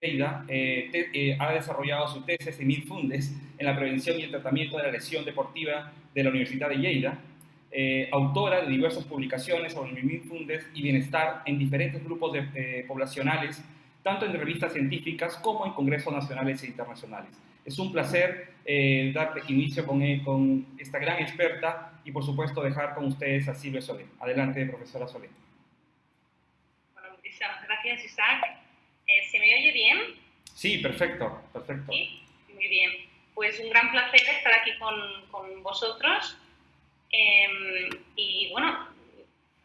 Lleida, ha desarrollado su tesis en Mindfulness en la prevención y el tratamiento de la lesión deportiva de la Universidad de Lleida, autora de diversas publicaciones sobre Mindfulness y bienestar en diferentes grupos poblacionales, tanto en revistas científicas como en congresos nacionales e internacionales. Es un placer dar inicio con esta gran experta y, por supuesto, dejar con ustedes a Silvia Solé. Adelante, profesora Solé. Bueno, muchísimas gracias, Isaac. ¿Se me oye bien? Sí, perfecto, perfecto. Sí, muy bien. Pues un gran placer estar aquí con vosotros. Y bueno,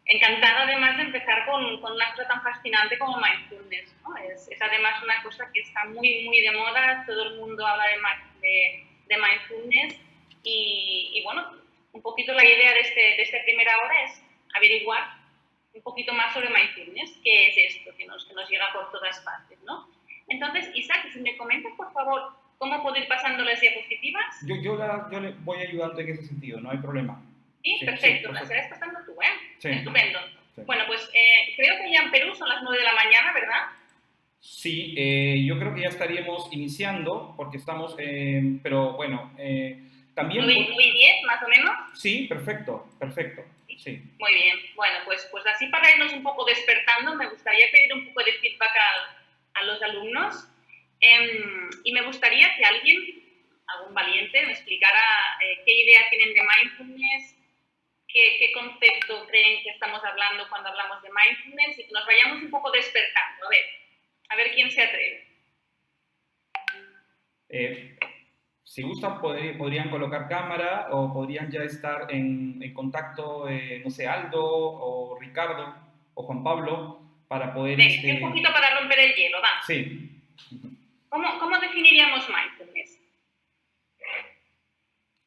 encantada además de empezar con una cosa tan fascinante como mindfulness, ¿no? Es además una cosa que está muy, muy de moda, todo el mundo habla de mindfulness y bueno, un poquito la idea de esta primera hora es averiguar un poquito más sobre mindfulness, qué es esto que nos llega por todas partes, ¿no? Entonces, Isaac, si me comentas, por favor, cómo puedo ir pasando las diapositivas. Yo le voy ayudando en ese sentido, no hay problema. Sí, perfecto, las estarás pasando tú, ¿eh? Sí. Estupendo. Sí. Bueno, pues creo que ya en Perú son las 9 de la mañana, ¿verdad? Sí, yo creo que ya estaríamos iniciando, porque estamos, pero bueno, también... 9 y 10, más o menos. Sí, perfecto, perfecto. Sí. Muy bien, bueno, pues así para irnos un poco despertando, me gustaría pedir un poco de feedback a los alumnos y me gustaría que alguien, algún valiente, me explicara qué idea tienen de mindfulness, qué concepto creen que estamos hablando cuando hablamos de mindfulness y que nos vayamos un poco despertando. A ver quién se atreve. Si gustan, podrían colocar cámara o podrían ya estar en contacto, no sé, Aldo o Ricardo o Juan Pablo para poder... Venga, un poquito para romper el hielo, va. Sí. ¿Cómo definiríamos mindfulness?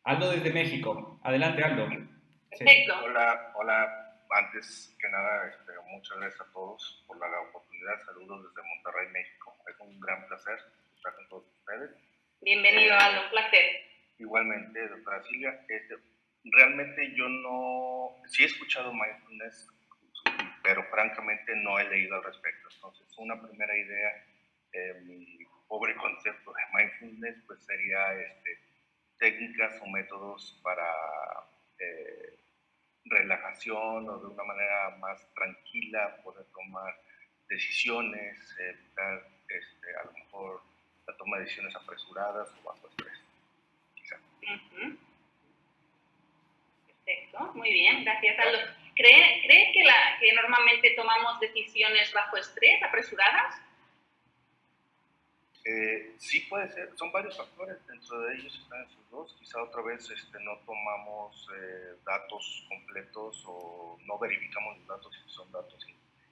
Aldo desde México. Adelante, Aldo. Perfecto. Sí. Hola. Antes que nada, muchas gracias a todos por la oportunidad. Saludos desde Monterrey, México. Es un gran placer estar con todos ustedes. Bienvenido, Aldo. Un placer. Igualmente, doctora Silvia. Realmente yo sí he escuchado mindfulness, pero francamente no he leído al respecto. Entonces, una primera idea, mi pobre concepto de mindfulness, pues sería técnicas o métodos para relajación o de una manera más tranquila poder tomar decisiones, evitar a lo mejor la toma de decisiones apresuradas o bajo estrés, quizá. Perfecto, muy bien, gracias, Aldo. ¿Cree que normalmente tomamos decisiones bajo estrés, apresuradas? Sí puede ser, son varios factores, dentro de ellos están esos dos. Quizá otra vez no tomamos datos completos o no verificamos los datos si son datos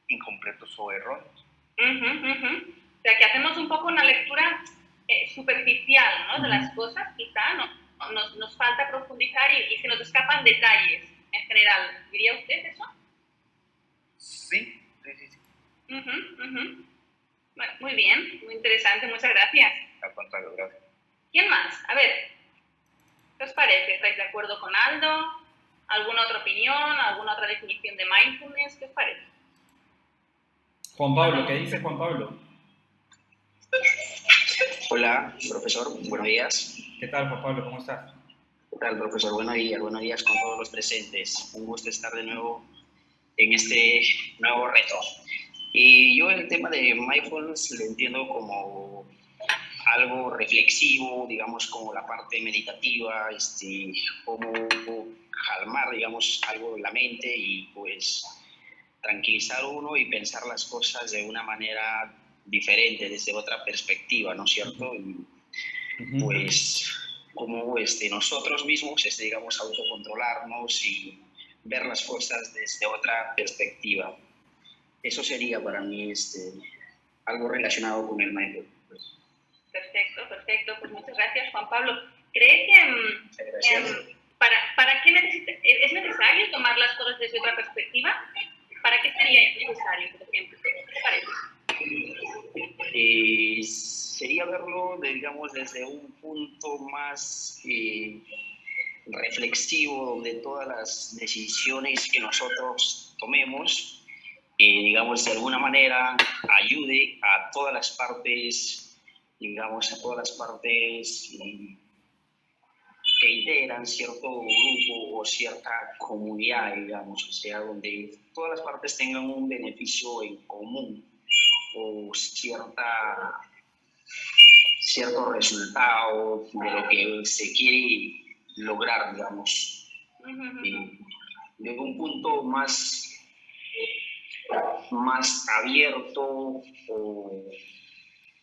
incompletos o erróneos. O sea, que hacemos un poco una lectura superficial, ¿no? De las cosas, quizá nos falta profundizar y se nos escapan detalles en general. ¿Diría usted eso? Sí. Bueno, muy bien, muy interesante, muchas gracias. Al contrario, gracias. ¿Quién más? A ver, ¿qué os parece? ¿Estáis de acuerdo con Aldo? ¿Alguna otra opinión? ¿Alguna otra definición de mindfulness? ¿Qué os parece? Juan Pablo, ¿qué dice Juan Pablo? Hola, profesor, buenos días. ¿Qué tal, Juan Pablo? ¿Cómo estás? ¿Qué tal, profesor? Buenos días con todos los presentes. Un gusto estar de nuevo en este nuevo reto. Y yo el tema de mindfulness lo entiendo como algo reflexivo, digamos, como la parte meditativa, como calmar, digamos, algo la mente y pues tranquilizar uno y pensar las cosas de una manera diferente, desde otra perspectiva, ¿no es cierto? Y pues como nosotros mismos, digamos, autocontrolarnos y ver las cosas desde otra perspectiva. Eso sería para mí algo relacionado con el mindfulness. Perfecto. Pues muchas gracias, Juan Pablo. ¿Cree que para qué es necesario tomar las cosas desde otra perspectiva? ¿Para qué sería necesario, por ejemplo? ¿Qué parece? Sería verlo, digamos, desde un punto más reflexivo, donde todas las decisiones que nosotros tomemos digamos, de alguna manera ayude a todas las partes, digamos, a todas las partes que integran cierto grupo o cierta comunidad, digamos, o sea, donde todas las partes tengan un beneficio en común o cierto resultado de lo que se quiere lograr, digamos, de un punto más abierto o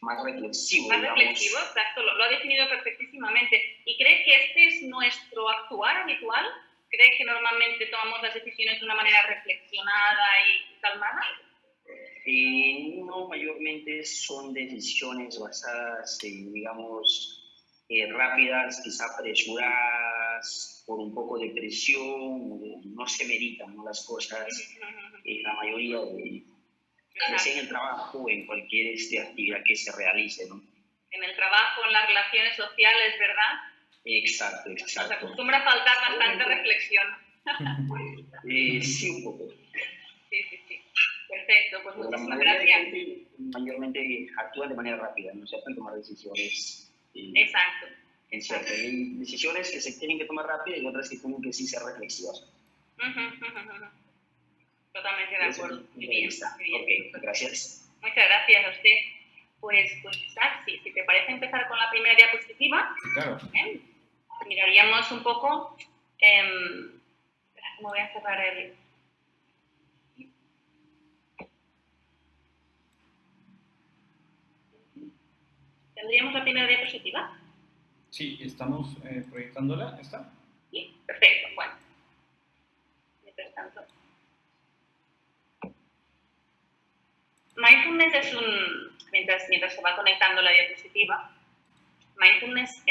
más reflexivo. Más digamos. reflexivo, exacto, lo ha definido perfectísimamente. ¿Y cree que este es nuestro actuar habitual? ¿Cree que normalmente tomamos las decisiones de una manera reflexionada y calmada? No, mayormente son decisiones basadas en, digamos, rápidas, quizá apresuradas, por un poco de presión, no se meditan, ¿no?, las cosas, la mayoría de en el trabajo o en cualquier actividad que se realice, ¿no? En el trabajo, en las relaciones sociales, ¿verdad? Exacto. Nos acostumbra a faltar bastante reflexión. Sí, un poco. Sí. Perfecto, pues muchísimas gracias. Mayormente actúan de manera rápida, no se pueden tomar decisiones. Exacto. Hay decisiones que se tienen que tomar rápido y otras que tienen que sí ser reflexivas. Totalmente de acuerdo. Muy bien. Ok, gracias. Muchas gracias a usted. Pues Isaac, si te parece empezar con la primera diapositiva. Claro. Miraríamos un poco. ¿Cómo voy a cerrar el...? ¿Tendríamos la primera diapositiva? Sí, estamos proyectándola. ¿Está? Sí, perfecto. Bueno. Mientras tanto. Mindfulness es mientras se va conectando la diapositiva, mindfulness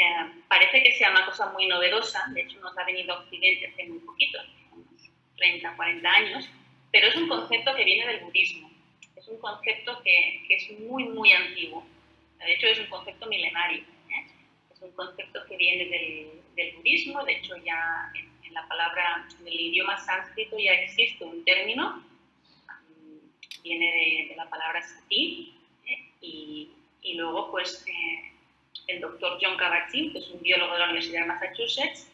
parece que sea una cosa muy novedosa. De hecho nos ha venido a Occidente hace muy poquito, unos 30, 40 años, pero es un concepto que viene del budismo, es un concepto que es muy, muy antiguo, de hecho es un concepto milenario, es un concepto que viene del budismo. De hecho ya en la palabra, en el idioma sánscrito ya existe un término, viene de la palabra sati, y luego pues el doctor John Kabat-Zinn, que es un biólogo de la Universidad de Massachusetts,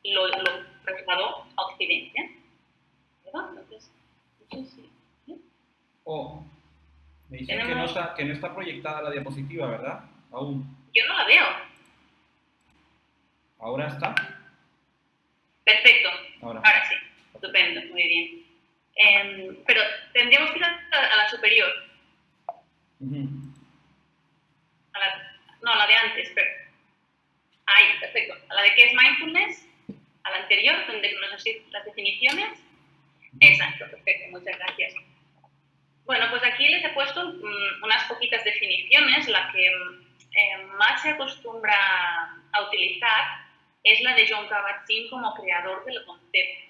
lo trasladó a Occidente. ¿Verdad? Entonces, sí. Me dicen que no está proyectada la diapositiva, ¿verdad? Aún. Yo no la veo. ¿Ahora está? Perfecto. Ahora sí. Estupendo, muy bien. Pero tendríamos que ir a la superior. La de antes, pero... Ahí, perfecto. A la de qué es mindfulness, a la anterior, donde nos las definiciones. Exacto, perfecto, muchas gracias. Bueno, pues aquí les he puesto unas poquitas definiciones. La que más se acostumbra a utilizar es la de John Kabat-Zinn como creador del concepto.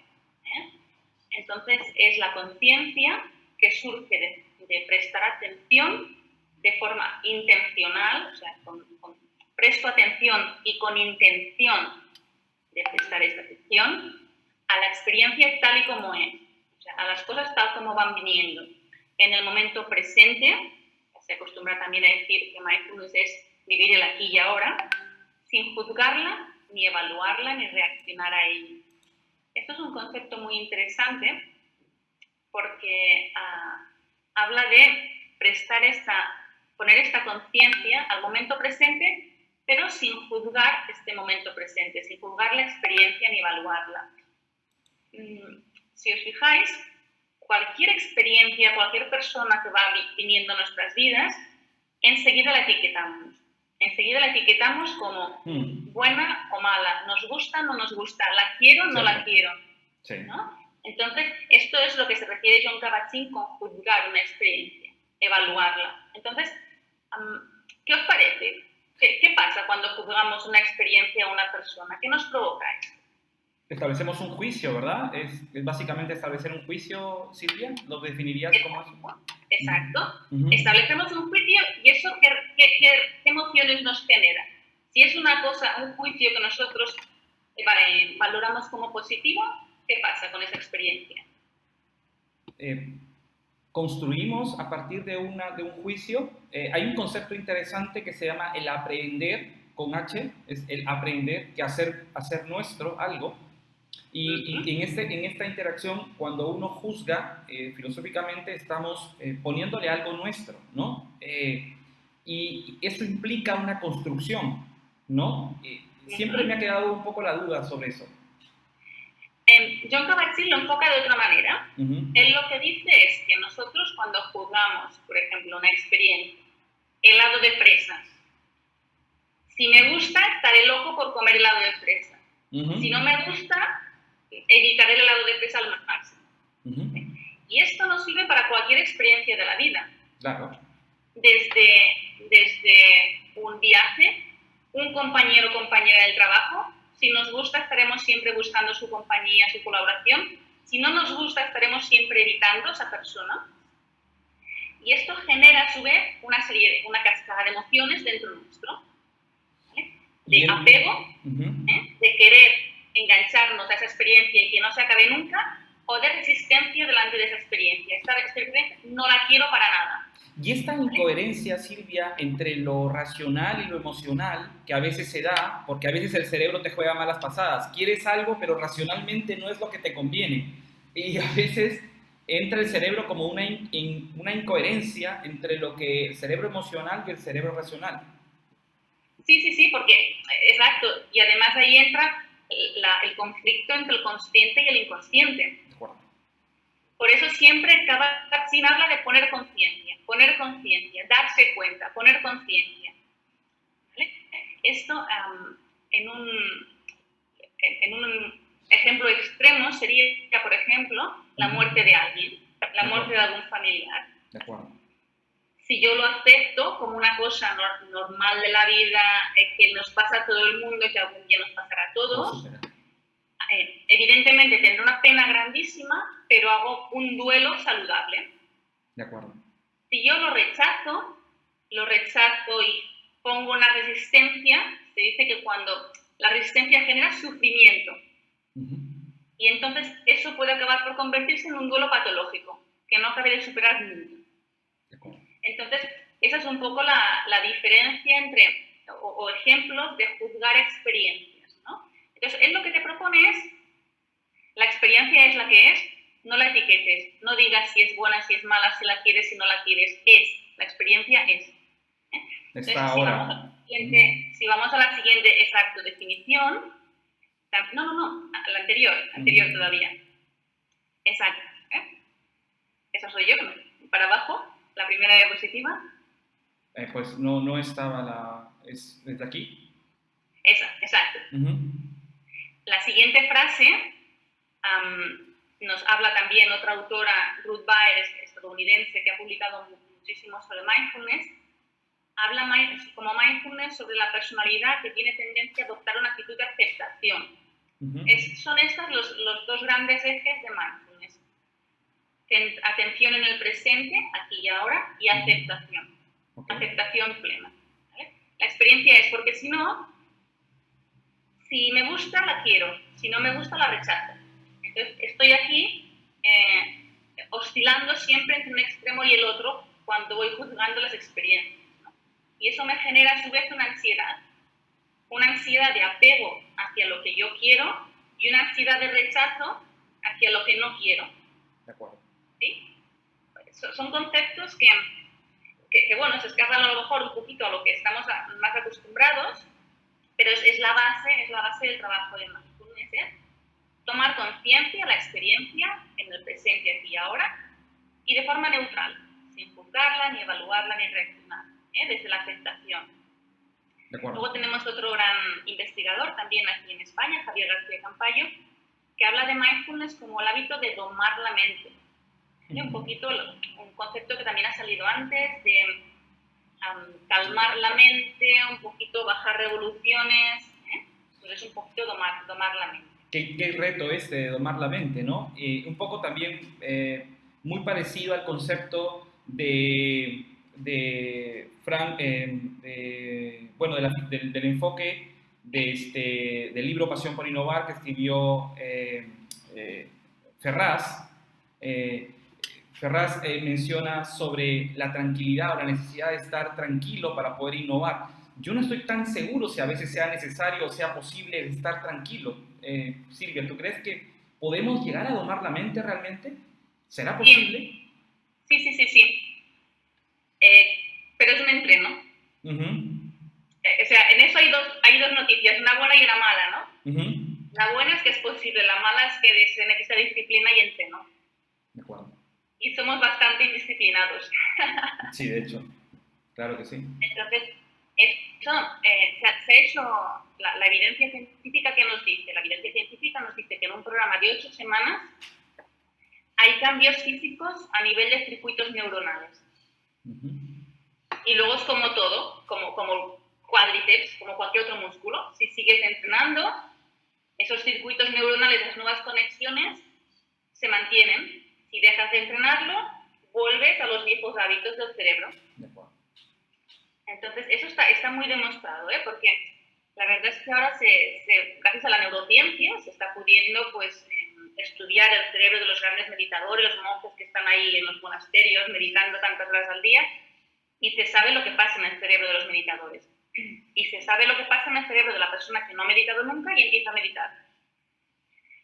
Entonces, es la conciencia que surge de prestar atención de forma intencional, o sea, presto atención y con intención de prestar esta atención a la experiencia tal y como es, o sea, a las cosas tal como van viniendo. En el momento presente, se acostumbra también a decir que mindfulness es vivir el aquí y ahora, sin juzgarla, ni evaluarla, ni reaccionar a ella. Esto es un concepto muy interesante porque habla de poner esta conciencia al momento presente, pero sin juzgar este momento presente, sin juzgar la experiencia ni evaluarla. Si os fijáis, cualquier experiencia, cualquier persona que va viniendo a nuestras vidas, enseguida la etiquetamos. Enseguida la etiquetamos como buena o mala, nos gusta o no nos gusta, la quiero o no la quiero. Sí. ¿No? Entonces, esto es lo que se refiere John Kabat-Zinn con juzgar una experiencia, evaluarla. Entonces, ¿qué os parece? ¿Qué pasa cuando juzgamos una experiencia a una persona? ¿Qué nos provoca esto? Establecemos un juicio, ¿verdad? Es básicamente establecer un juicio, Silvia. ¿Lo definirías como eso? Exacto. Establecemos un juicio y eso ¿qué emociones nos genera? Si es una cosa, un juicio que nosotros valoramos como positivo, ¿qué pasa con esa experiencia? construimos a partir de un juicio. Hay un concepto interesante que se llama el aprehender, con H, es el aprender, que hacer nuestro algo. Y en esta interacción, cuando uno juzga, filosóficamente estamos poniéndole algo nuestro, ¿no? Y eso implica una construcción, ¿no? Siempre me ha quedado un poco la duda sobre eso. John Kabat-Zinn lo enfoca de otra manera. Él lo que dice es que nosotros cuando juzgamos, por ejemplo, una experiencia, helado de fresas, si me gusta, estaré loco por comer helado de fresa. Si no me gusta, evitaré el helado de fresa al máximo. Y esto nos sirve para cualquier experiencia de la vida. Claro. Desde un viaje, un compañero o compañera del trabajo. Si nos gusta, estaremos siempre buscando su compañía, su colaboración. Si no nos gusta, estaremos siempre evitando a esa persona. Y esto genera, a su vez, una cascada de emociones dentro nuestro. ¿Vale? De apego, de querer engancharnos a esa experiencia y que no se acabe nunca, o de resistencia delante de esa experiencia. Esta experiencia no la quiero para nada. Y esta incoherencia, Silvia, entre lo racional y lo emocional, que a veces se da, porque a veces el cerebro te juega malas pasadas. Quieres algo, pero racionalmente no es lo que te conviene. Y a veces entra el cerebro como una incoherencia entre lo que el cerebro emocional y el cerebro racional. Sí, porque, exacto. Y además ahí entra el conflicto entre el consciente y el inconsciente. De acuerdo. Por eso siempre Kabat-Zinn habla de poner conciencia, darse cuenta, poner conciencia. ¿Vale? Esto, en un ejemplo extremo, sería, por ejemplo, la muerte de alguien, la muerte de algún familiar. De acuerdo. Si yo lo acepto como una cosa normal de la vida, que nos pasa a todo el mundo, que algún día nos pasará a todos, evidentemente tendré una pena grandísima, pero hago un duelo saludable. De acuerdo. Si yo lo rechazo y pongo una resistencia, se dice que cuando la resistencia genera sufrimiento. Y entonces eso puede acabar por convertirse en un duelo patológico, que no acabe de superar nunca. Entonces, esa es un poco la diferencia entre, o ejemplos de juzgar experiencias, ¿no? Entonces, él lo que te propone es, la experiencia es la que es, no la etiquetes, no digas si es buena, si es mala, si la quieres, si no la quieres, la experiencia es. Entonces, si vamos a la siguiente definición, no, la anterior todavía. Exacto. Esa soy yo, para abajo, la primera diapositiva. Pues no estaba ¿es desde aquí? Esa, exacto. La siguiente frase nos habla también otra autora, Ruth Baer, estadounidense, que ha publicado muchísimo sobre mindfulness. Habla como mindfulness sobre la personalidad que tiene tendencia a adoptar una actitud de aceptación. Son estas los dos grandes ejes de mindfulness. Atención en el presente, aquí y ahora, y aceptación. Aceptación plena. ¿Vale? La experiencia es porque si no, si me gusta, la quiero. Si no me gusta, la rechazo. Entonces, estoy aquí oscilando siempre entre un extremo y el otro cuando voy juzgando las experiencias, ¿no? Y eso me genera a su vez una ansiedad de apego hacia lo que yo quiero y una ansiedad de rechazo hacia lo que no quiero. De acuerdo. ¿Sí? Son conceptos que bueno, se escapan a lo mejor un poquito a lo que estamos más acostumbrados, pero es la base del trabajo de mindfulness, ¿eh? Tomar conciencia, la experiencia en el presente, aquí y ahora, y de forma neutral, sin juzgarla, ni evaluarla, ni reaccionar, desde la aceptación. Luego tenemos otro gran investigador, también aquí en España, Javier García Campayo, que habla de mindfulness como el hábito de domar la mente. Un poquito un concepto que también ha salido antes, de calmar la mente, un poquito bajar revoluciones, entonces un poquito domar la mente. Qué reto de domar la mente, ¿no? Un poco también muy parecido al concepto del enfoque del libro Pasión por Innovar que escribió Ferraz. Ferraz menciona sobre la tranquilidad o la necesidad de estar tranquilo para poder innovar. Yo no estoy tan seguro si a veces sea necesario o sea posible estar tranquilo. Silvia, ¿tú crees que podemos llegar a domar la mente realmente? ¿Será posible? Sí. Pero es un entreno. O sea, en eso hay dos noticias, una buena y una mala, ¿no? La buena es que es posible, la mala es que se necesita disciplina y entreno. De acuerdo. Y somos bastante indisciplinados. Sí, de hecho, claro que sí. Entonces, eso, se ha hecho, la evidencia científica que nos dice, la evidencia científica nos dice que en un programa de 8 semanas hay cambios físicos a nivel de circuitos neuronales. Y luego es como todo, como cuádriceps, como cualquier otro músculo. Si sigues entrenando, esos circuitos neuronales, las nuevas conexiones, se mantienen. Si dejas de entrenarlo, vuelves a los viejos hábitos del cerebro. Entonces, eso está muy demostrado, porque la verdad es que ahora, gracias a la neurociencia, se está pudiendo pues, estudiar el cerebro de los grandes meditadores, los monjes que están ahí en los monasterios meditando tantas horas al día, y se sabe lo que pasa en el cerebro de los meditadores. Y se sabe lo que pasa en el cerebro de la persona que no ha meditado nunca y empieza a meditar.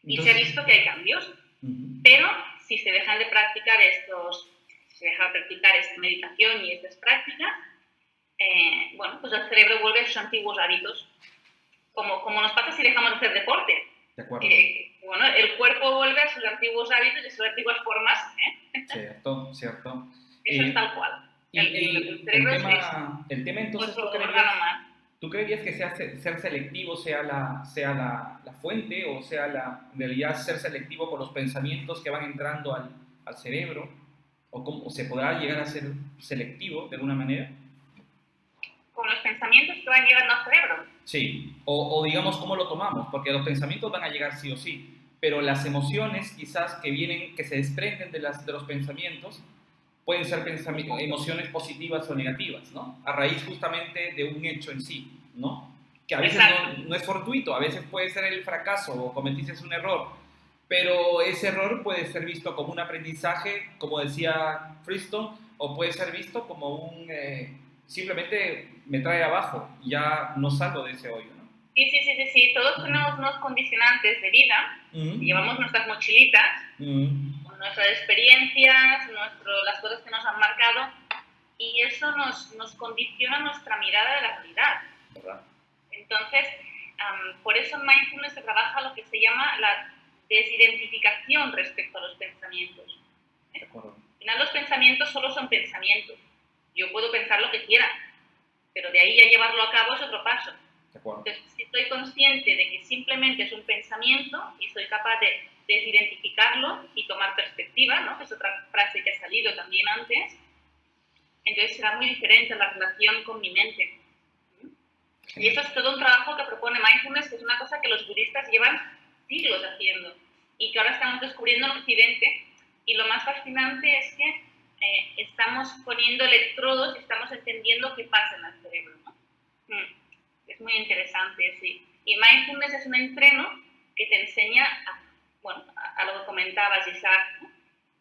Y se ha visto que hay cambios, pero si se dejan de practicar esta meditación y estas prácticas, bueno, pues el cerebro vuelve a sus antiguos hábitos, como nos pasa si dejamos de hacer deporte. De acuerdo. Bueno, el cuerpo vuelve a sus antiguos hábitos y sus antiguas formas. Cierto. Eso es tal cual. El tema entonces, ¿tú creerías que ser selectivo sea la fuente o sea en realidad ser selectivo con los pensamientos que van entrando al cerebro? ¿O se podrá llegar a ser selectivo de alguna manera? Con los pensamientos que van llegando al cerebro. Sí, o digamos cómo lo tomamos, porque los pensamientos van a llegar sí o sí, pero las emociones quizás que se desprenden de los pensamientos pueden ser emociones positivas o negativas, ¿no? A raíz justamente de un hecho en sí, ¿no? Que a veces no es fortuito, a veces puede ser el fracaso o cometiste un error, pero ese error puede ser visto como un aprendizaje, como decía Freestone, o puede ser visto como simplemente me trae abajo, ya no salgo de ese hoyo, ¿no? Sí. Todos tenemos unos condicionantes de vida, llevamos nuestras mochilitas, nuestras experiencias, las cosas que nos han marcado, y eso nos condiciona nuestra mirada de la realidad. ¿Verdad? Entonces, por eso en Mindfulness se trabaja lo que se llama la desidentificación respecto a los pensamientos. De acuerdo. Al final los pensamientos solo son pensamientos. Yo puedo pensar lo que quiera, pero de ahí a llevarlo a cabo es otro paso. De acuerdo. Entonces, si estoy consciente de que simplemente es un pensamiento y soy capaz de desidentificarlo y tomar perspectiva, ¿no? Que es otra frase que ha salido también antes, entonces será muy diferente la relación con mi mente. Y eso es todo un trabajo que propone Mindfulness, que es una cosa que los budistas llevan siglos haciendo y que ahora estamos descubriendo en Occidente. Y lo más fascinante es que estamos poniendo electrodos y estamos entendiendo qué pasa en el cerebro, ¿no? Es muy interesante, sí. Y Mindfulness es un entreno que te enseña a lo que comentabas, Isaac, ¿no?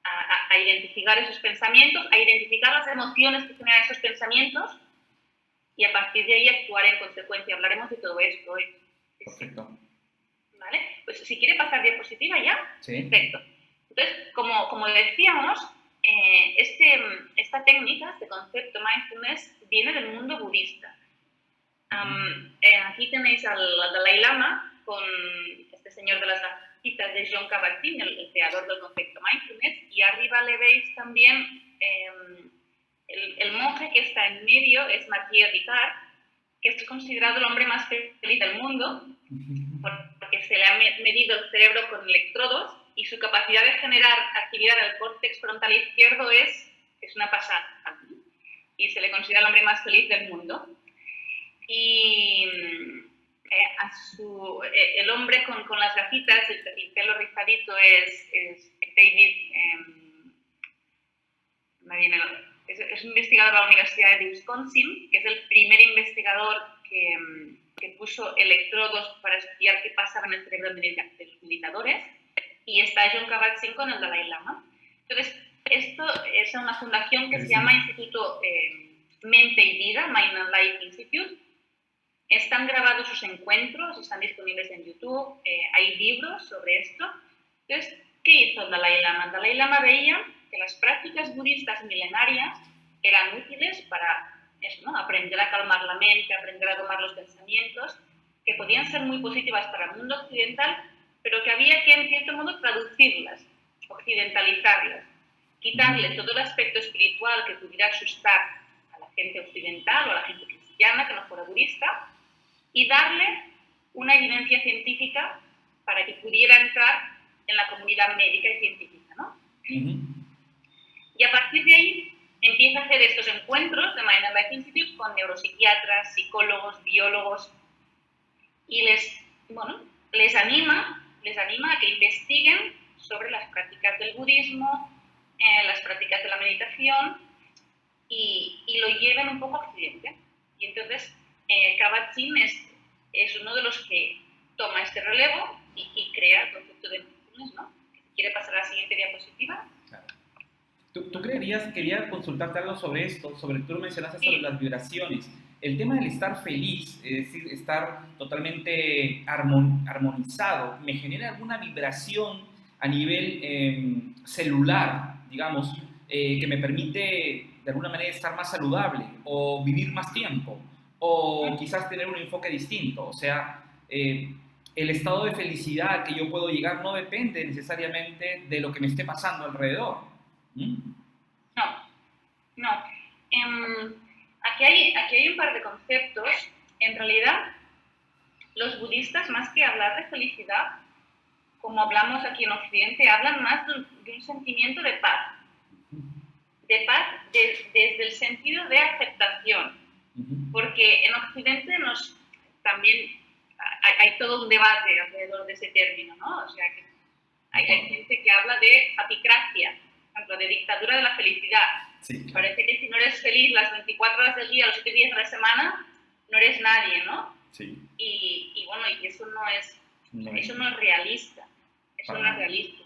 A identificar esos pensamientos, a identificar las emociones que generan esos pensamientos y a partir de ahí actuar en consecuencia. Hablaremos de todo esto hoy. Perfecto. ¿Vale? Pues si quiere pasar diapositiva ya. Sí. Perfecto. Entonces, como decíamos, esta técnica, este concepto mindfulness, viene del mundo budista. Aquí tenéis al Dalai Lama con este señor de las gafitas de Jon Kabat-Zinn, el creador del concepto mindfulness, y arriba le veis también el monje que está en medio, es Mathieu Ricard, que es considerado el hombre más feliz del mundo, porque se le ha medido el cerebro con electrodos y su capacidad de generar actividad del córtex frontal izquierdo es una pasada. Y se le considera el hombre más feliz del mundo. Y el hombre con las gafitas, el pelo rizadito, es David, es un investigador de la Universidad de Wisconsin, que es el primer investigador que puso electrodos para estudiar qué pasaba en el cerebro de los meditadores, y está Jon Kabat-Zinn con el Dalai Lama. Entonces, esto es una fundación que se llama Instituto Mente y Vida, Mind and Life Institute. Están grabados sus encuentros, están disponibles en YouTube, hay libros sobre esto. Entonces, ¿qué hizo el Dalai Lama? El Dalai Lama veía que las prácticas budistas milenarias eran útiles para eso, ¿no? Aprender a calmar la mente, aprender a domar los pensamientos, que podían ser muy positivas para el mundo occidental, pero que había que, en cierto modo, traducirlas, occidentalizarlas, quitarle todo el aspecto espiritual que pudiera asustar a la gente occidental o a la gente cristiana que no fuera budista, y darle una evidencia científica para que pudiera entrar en la comunidad médica y científica, ¿no? Y a partir de ahí empieza a hacer estos encuentros de Mind and Life Institute con neuropsiquiatras, psicólogos, biólogos, y les anima a que investiguen sobre las prácticas del budismo, las prácticas de la meditación, y lo lleven un poco a Occidente. Y entonces Kabat-Zinn es uno de los que toma este relevo y crea el concepto de mindfulness, ¿no? ¿Quiere pasar a la siguiente diapositiva? Claro. ¿Tú creerías, quería consultarte algo sobre esto, tú mencionaste sobre las vibraciones, el tema del estar feliz, es decir, estar totalmente armonizado, ¿me genera alguna vibración a nivel celular, digamos, que me permite de alguna manera estar más saludable o vivir más tiempo o quizás tener un enfoque distinto? O sea, el estado de felicidad que yo puedo llegar no depende necesariamente de lo que me esté pasando alrededor. No. Aquí hay un par de conceptos. En realidad, los budistas, más que hablar de felicidad, como hablamos aquí en Occidente, hablan más de un sentimiento de paz. De paz desde el sentido de aceptación. Porque en Occidente también hay todo un debate alrededor de ese término, ¿no? O sea, que hay gente que habla de apicracia, por ejemplo, de dictadura de la felicidad. Sí. Parece que si no eres feliz las 24 horas del día, los 7 días de la semana, no eres nadie, ¿no? Sí. Y eso no es realista. Eso no es realista.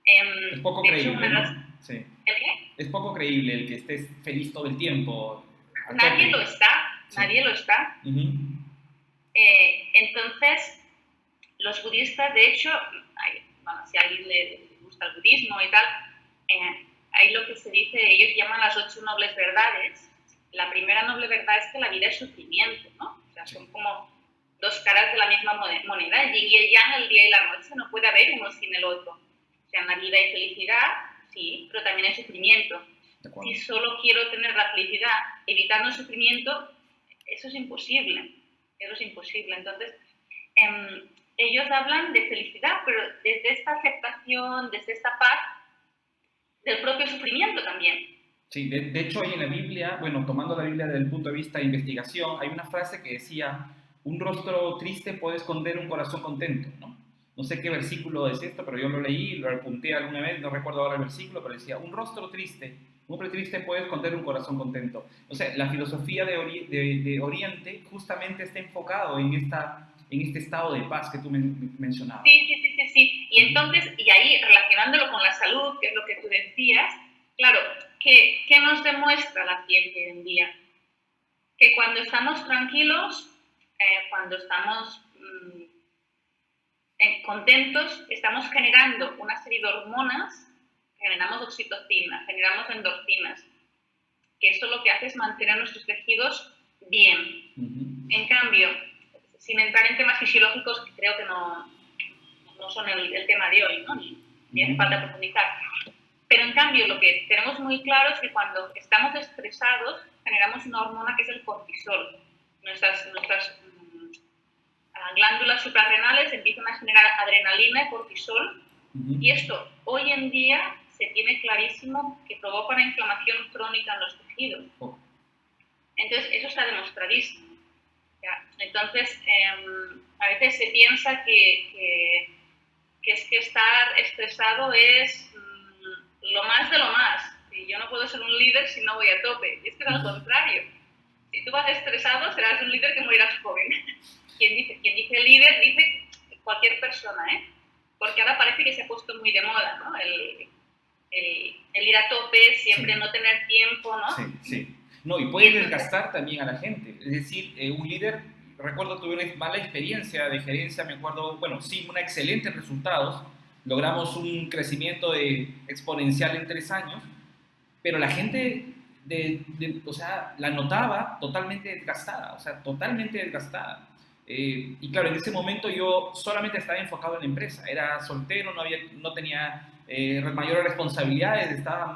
Es poco creíble, ¿no? Sí. ¿El qué? Es poco creíble el que estés feliz todo el tiempo. Nadie lo está. Sí. Nadie lo está. Entonces, los budistas, de hecho, si a alguien le gusta el budismo y tal, hay lo que se dice, ellos llaman las 8 nobles verdades. La primera noble verdad es que la vida es sufrimiento, ¿no? O sea, son como dos caras de la misma moneda, el yin y el yang, el día y la noche, no puede haber uno sin el otro. O sea, en la vida hay felicidad, sí, pero también hay sufrimiento. Si solo quiero tener la felicidad evitando el sufrimiento, eso es imposible. Entonces, ellos hablan de felicidad, pero desde esta aceptación, desde esta paz, del propio sufrimiento también. Sí, de hecho hay en la Biblia, tomando la Biblia desde el punto de vista de investigación, hay una frase que decía, un rostro triste puede esconder un corazón contento, ¿no? No sé qué versículo es esto, pero yo lo leí, lo apunté alguna vez, no recuerdo ahora el versículo, pero decía, un rostro triste, un hombre triste puede esconder un corazón contento. O sea, la filosofía de Oriente justamente está enfocado en este estado de paz que tú mencionabas. Sí. Y entonces, y ahí relacionándolo con la salud, que es lo que tú decías, claro, ¿qué nos demuestra la ciencia hoy en día? Que cuando estamos tranquilos, cuando estamos contentos, estamos generando una serie de hormonas, generamos oxitocina, generamos endorfinas, que esto lo que hace es mantener nuestros tejidos bien. En cambio, sin entrar en temas fisiológicos que creo que no son el tema de hoy, ¿no? Ni hace falta profundizar. Pero en cambio, lo que tenemos muy claro es que cuando estamos estresados, generamos una hormona que es el cortisol. Nuestras glándulas suprarrenales empiezan a generar adrenalina y cortisol, y esto hoy en día se tiene clarísimo que provoca una inflamación crónica en los tejidos. Entonces, eso está demostradísimo. ¿Ya? Entonces, a veces se piensa que es que estar estresado es lo más de lo más. Y yo no puedo ser un líder si no voy a tope. Y es que es al contrario. Si tú vas estresado, serás un líder que morirás joven. Quien dice líder, dice cualquier persona, ¿eh? Porque ahora parece que se ha puesto muy de moda, ¿no? el ir a tope, siempre no tener tiempo, ¿no? Sí. No, y puede desgastar también a la gente. Es decir, un líder, recuerdo, tuve una mala experiencia de gerencia, me acuerdo, bueno, sí, unos excelentes resultados, logramos un crecimiento exponencial en 3 años, pero la gente, o sea, la notaba totalmente desgastada, o sea, totalmente desgastada. Y claro, en ese momento yo solamente estaba enfocado en la empresa, era soltero, no tenía mayores responsabilidades, estaba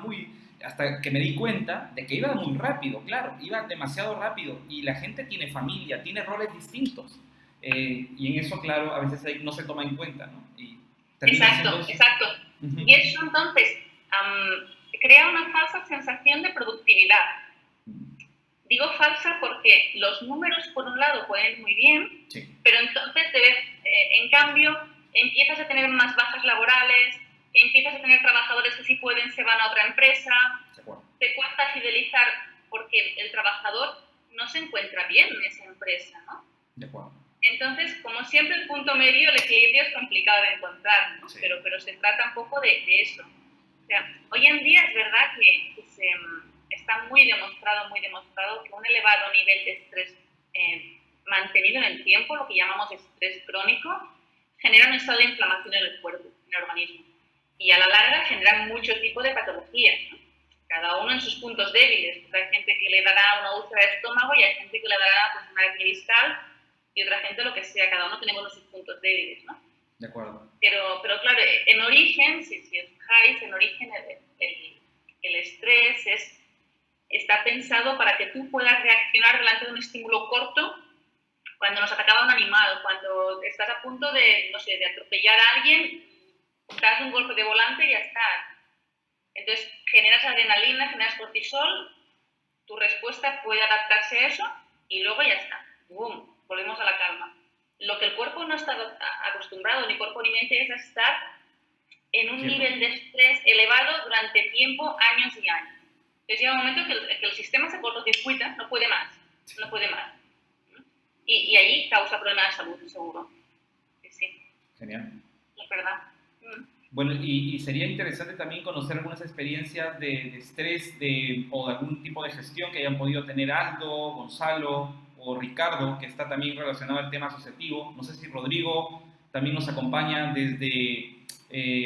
hasta que me di cuenta de que iba muy rápido, claro, iba demasiado rápido, y la gente tiene familia, tiene roles distintos, y en eso, claro, a veces no se toma en cuenta, ¿no? Y exacto. Uh-huh. Y eso entonces crea una falsa sensación de productividad. Digo falsa porque los números, por un lado, pueden ir muy bien, sí, pero entonces en cambio, empiezas a tener más bajas laborales, empiezas a tener trabajadores que sí pueden, se van a otra empresa, te cuesta fidelizar porque el trabajador no se encuentra bien en esa empresa, ¿no? De acuerdo. Entonces, como siempre, el punto medio, el equilibrio es complicado de encontrar, ¿no? Sí. Pero se trata un poco de eso. O sea, hoy en día es verdad que está muy demostrado que un elevado nivel de estrés mantenido en el tiempo, lo que llamamos estrés crónico, genera un estado de inflamación en el cuerpo, en el organismo. Y a la larga genera mucho tipo de patologías, ¿no? Cada uno en sus puntos débiles. Hay gente que le dará una úlcera de estómago y hay gente que le dará pues, una hernia discal, y otra gente lo que sea. Cada uno tenemos sus puntos débiles, ¿no? De acuerdo. Pero claro, en origen, si os fijáis, en origen el estrés está pensado para que tú puedas reaccionar delante de un estímulo corto cuando nos atacaba un animal, cuando estás a punto de, no sé, de atropellar a alguien, das un golpe de volante y ya está. Entonces generas adrenalina, generas cortisol, tu respuesta puede adaptarse a eso y luego ya está. ¡Bum! Volvemos a la calma. Lo que el cuerpo no está acostumbrado, ni cuerpo ni mente, es a estar en un nivel de estrés elevado durante tiempo, años y años. Entonces llega un momento que el sistema se cortocircuita, no puede más. Y ahí causa problemas de salud, seguro. Sí. Genial. Es verdad. Bueno, y sería interesante también conocer algunas experiencias de estrés o de algún tipo de gestión que hayan podido tener Aldo, Gonzalo o Ricardo, que está también relacionado al tema asociativo. No sé si Rodrigo también nos acompaña desde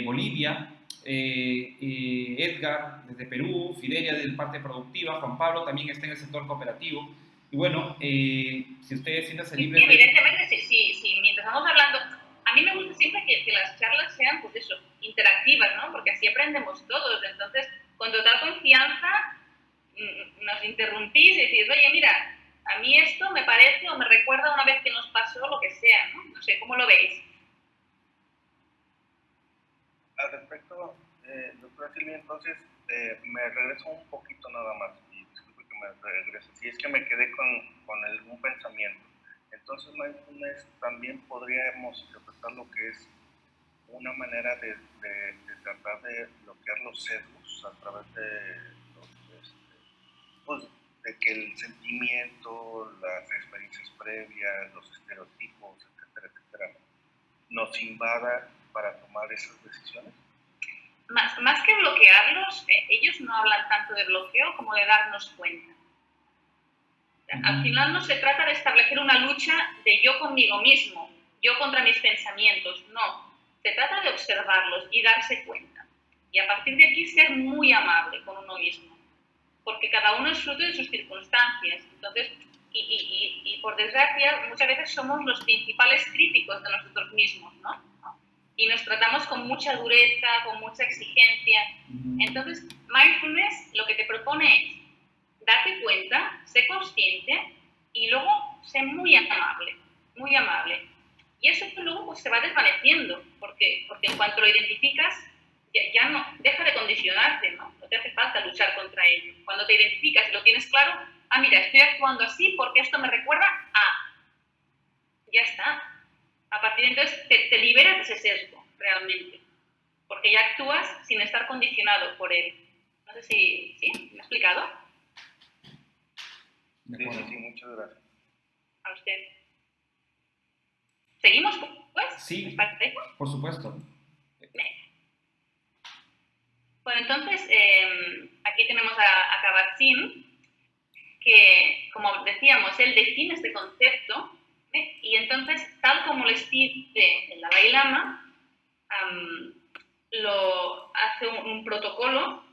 Bolivia, Edgar desde Perú, Fidelia desde parte productiva, Juan Pablo también está en el sector cooperativo. Y bueno, si ustedes siéntanse libres... Sí, evidentemente, sí, mientras estamos hablando... A mí me gusta siempre que las charlas sean, pues eso, interactivas, ¿no? Porque así aprendemos todos. Entonces, con total confianza, nos interrumpís y decís, oye, mira, a mí esto me parece o me recuerda una vez que nos pasó lo que sea, ¿no? No sé, ¿cómo lo veis? Al respecto, doctora Silvia, entonces, me regreso un poquito nada más, y disculpe que me regrese. Si es que me quedé con algún pensamiento. Entonces, mindfulness también podríamos interpretar lo que es una manera de tratar de bloquear los sesgos a través de pues, de que el sentimiento, las experiencias previas, los estereotipos, etcétera, nos invada para tomar esas decisiones. Más que bloquearlos, ellos no hablan tanto de bloqueo como de darnos cuenta. Al final no se trata de establecer una lucha de yo conmigo mismo, yo contra mis pensamientos, no. Se trata de observarlos y darse cuenta. Y a partir de aquí ser muy amable con uno mismo, porque cada uno es fruto de sus circunstancias. Entonces, y por desgracia, muchas veces somos los principales críticos de nosotros mismos, ¿no? Y nos tratamos con mucha dureza, con mucha exigencia. Entonces, mindfulness lo que te propone es date cuenta, sé consciente y luego sé muy amable, muy amable. Y eso luego pues, se va desvaneciendo, porque en cuanto lo identificas, ya no, deja de condicionarte, ¿no? No te hace falta luchar contra ello. Cuando te identificas y lo tienes claro, mira, estoy actuando así porque esto me recuerda a... Ya está. A partir de entonces te liberas de ese sesgo, realmente, porque ya actúas sin estar condicionado por él. No sé si... ¿Sí? ¿Me he explicado? Sí, muchas gracias. A usted. ¿Seguimos, pues? Sí, por supuesto. Bueno, entonces, aquí tenemos a Kabat-Zinn, que, como decíamos, él define este concepto, y entonces, tal como les pide el Dalai Lama, hace un protocolo,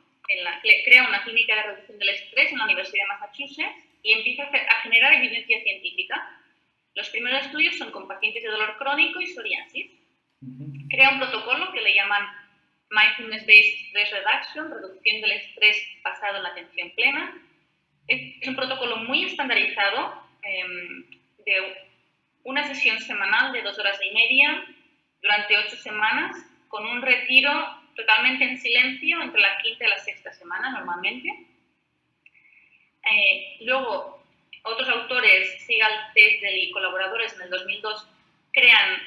crea una clínica de reducción del estrés en la Universidad de Massachusetts y empieza a generar evidencia científica. Los primeros estudios son con pacientes de dolor crónico y psoriasis. Crea un protocolo que le llaman Mindfulness-Based Stress Reduction, reducción del estrés basado en la atención plena. Es un protocolo muy estandarizado, de una sesión semanal de 2 horas y media durante 8 semanas, con un retiro totalmente en silencio entre la quinta y la sexta semana normalmente. Luego, otros autores, Sigal, Tesdell y colaboradores en el 2002 crean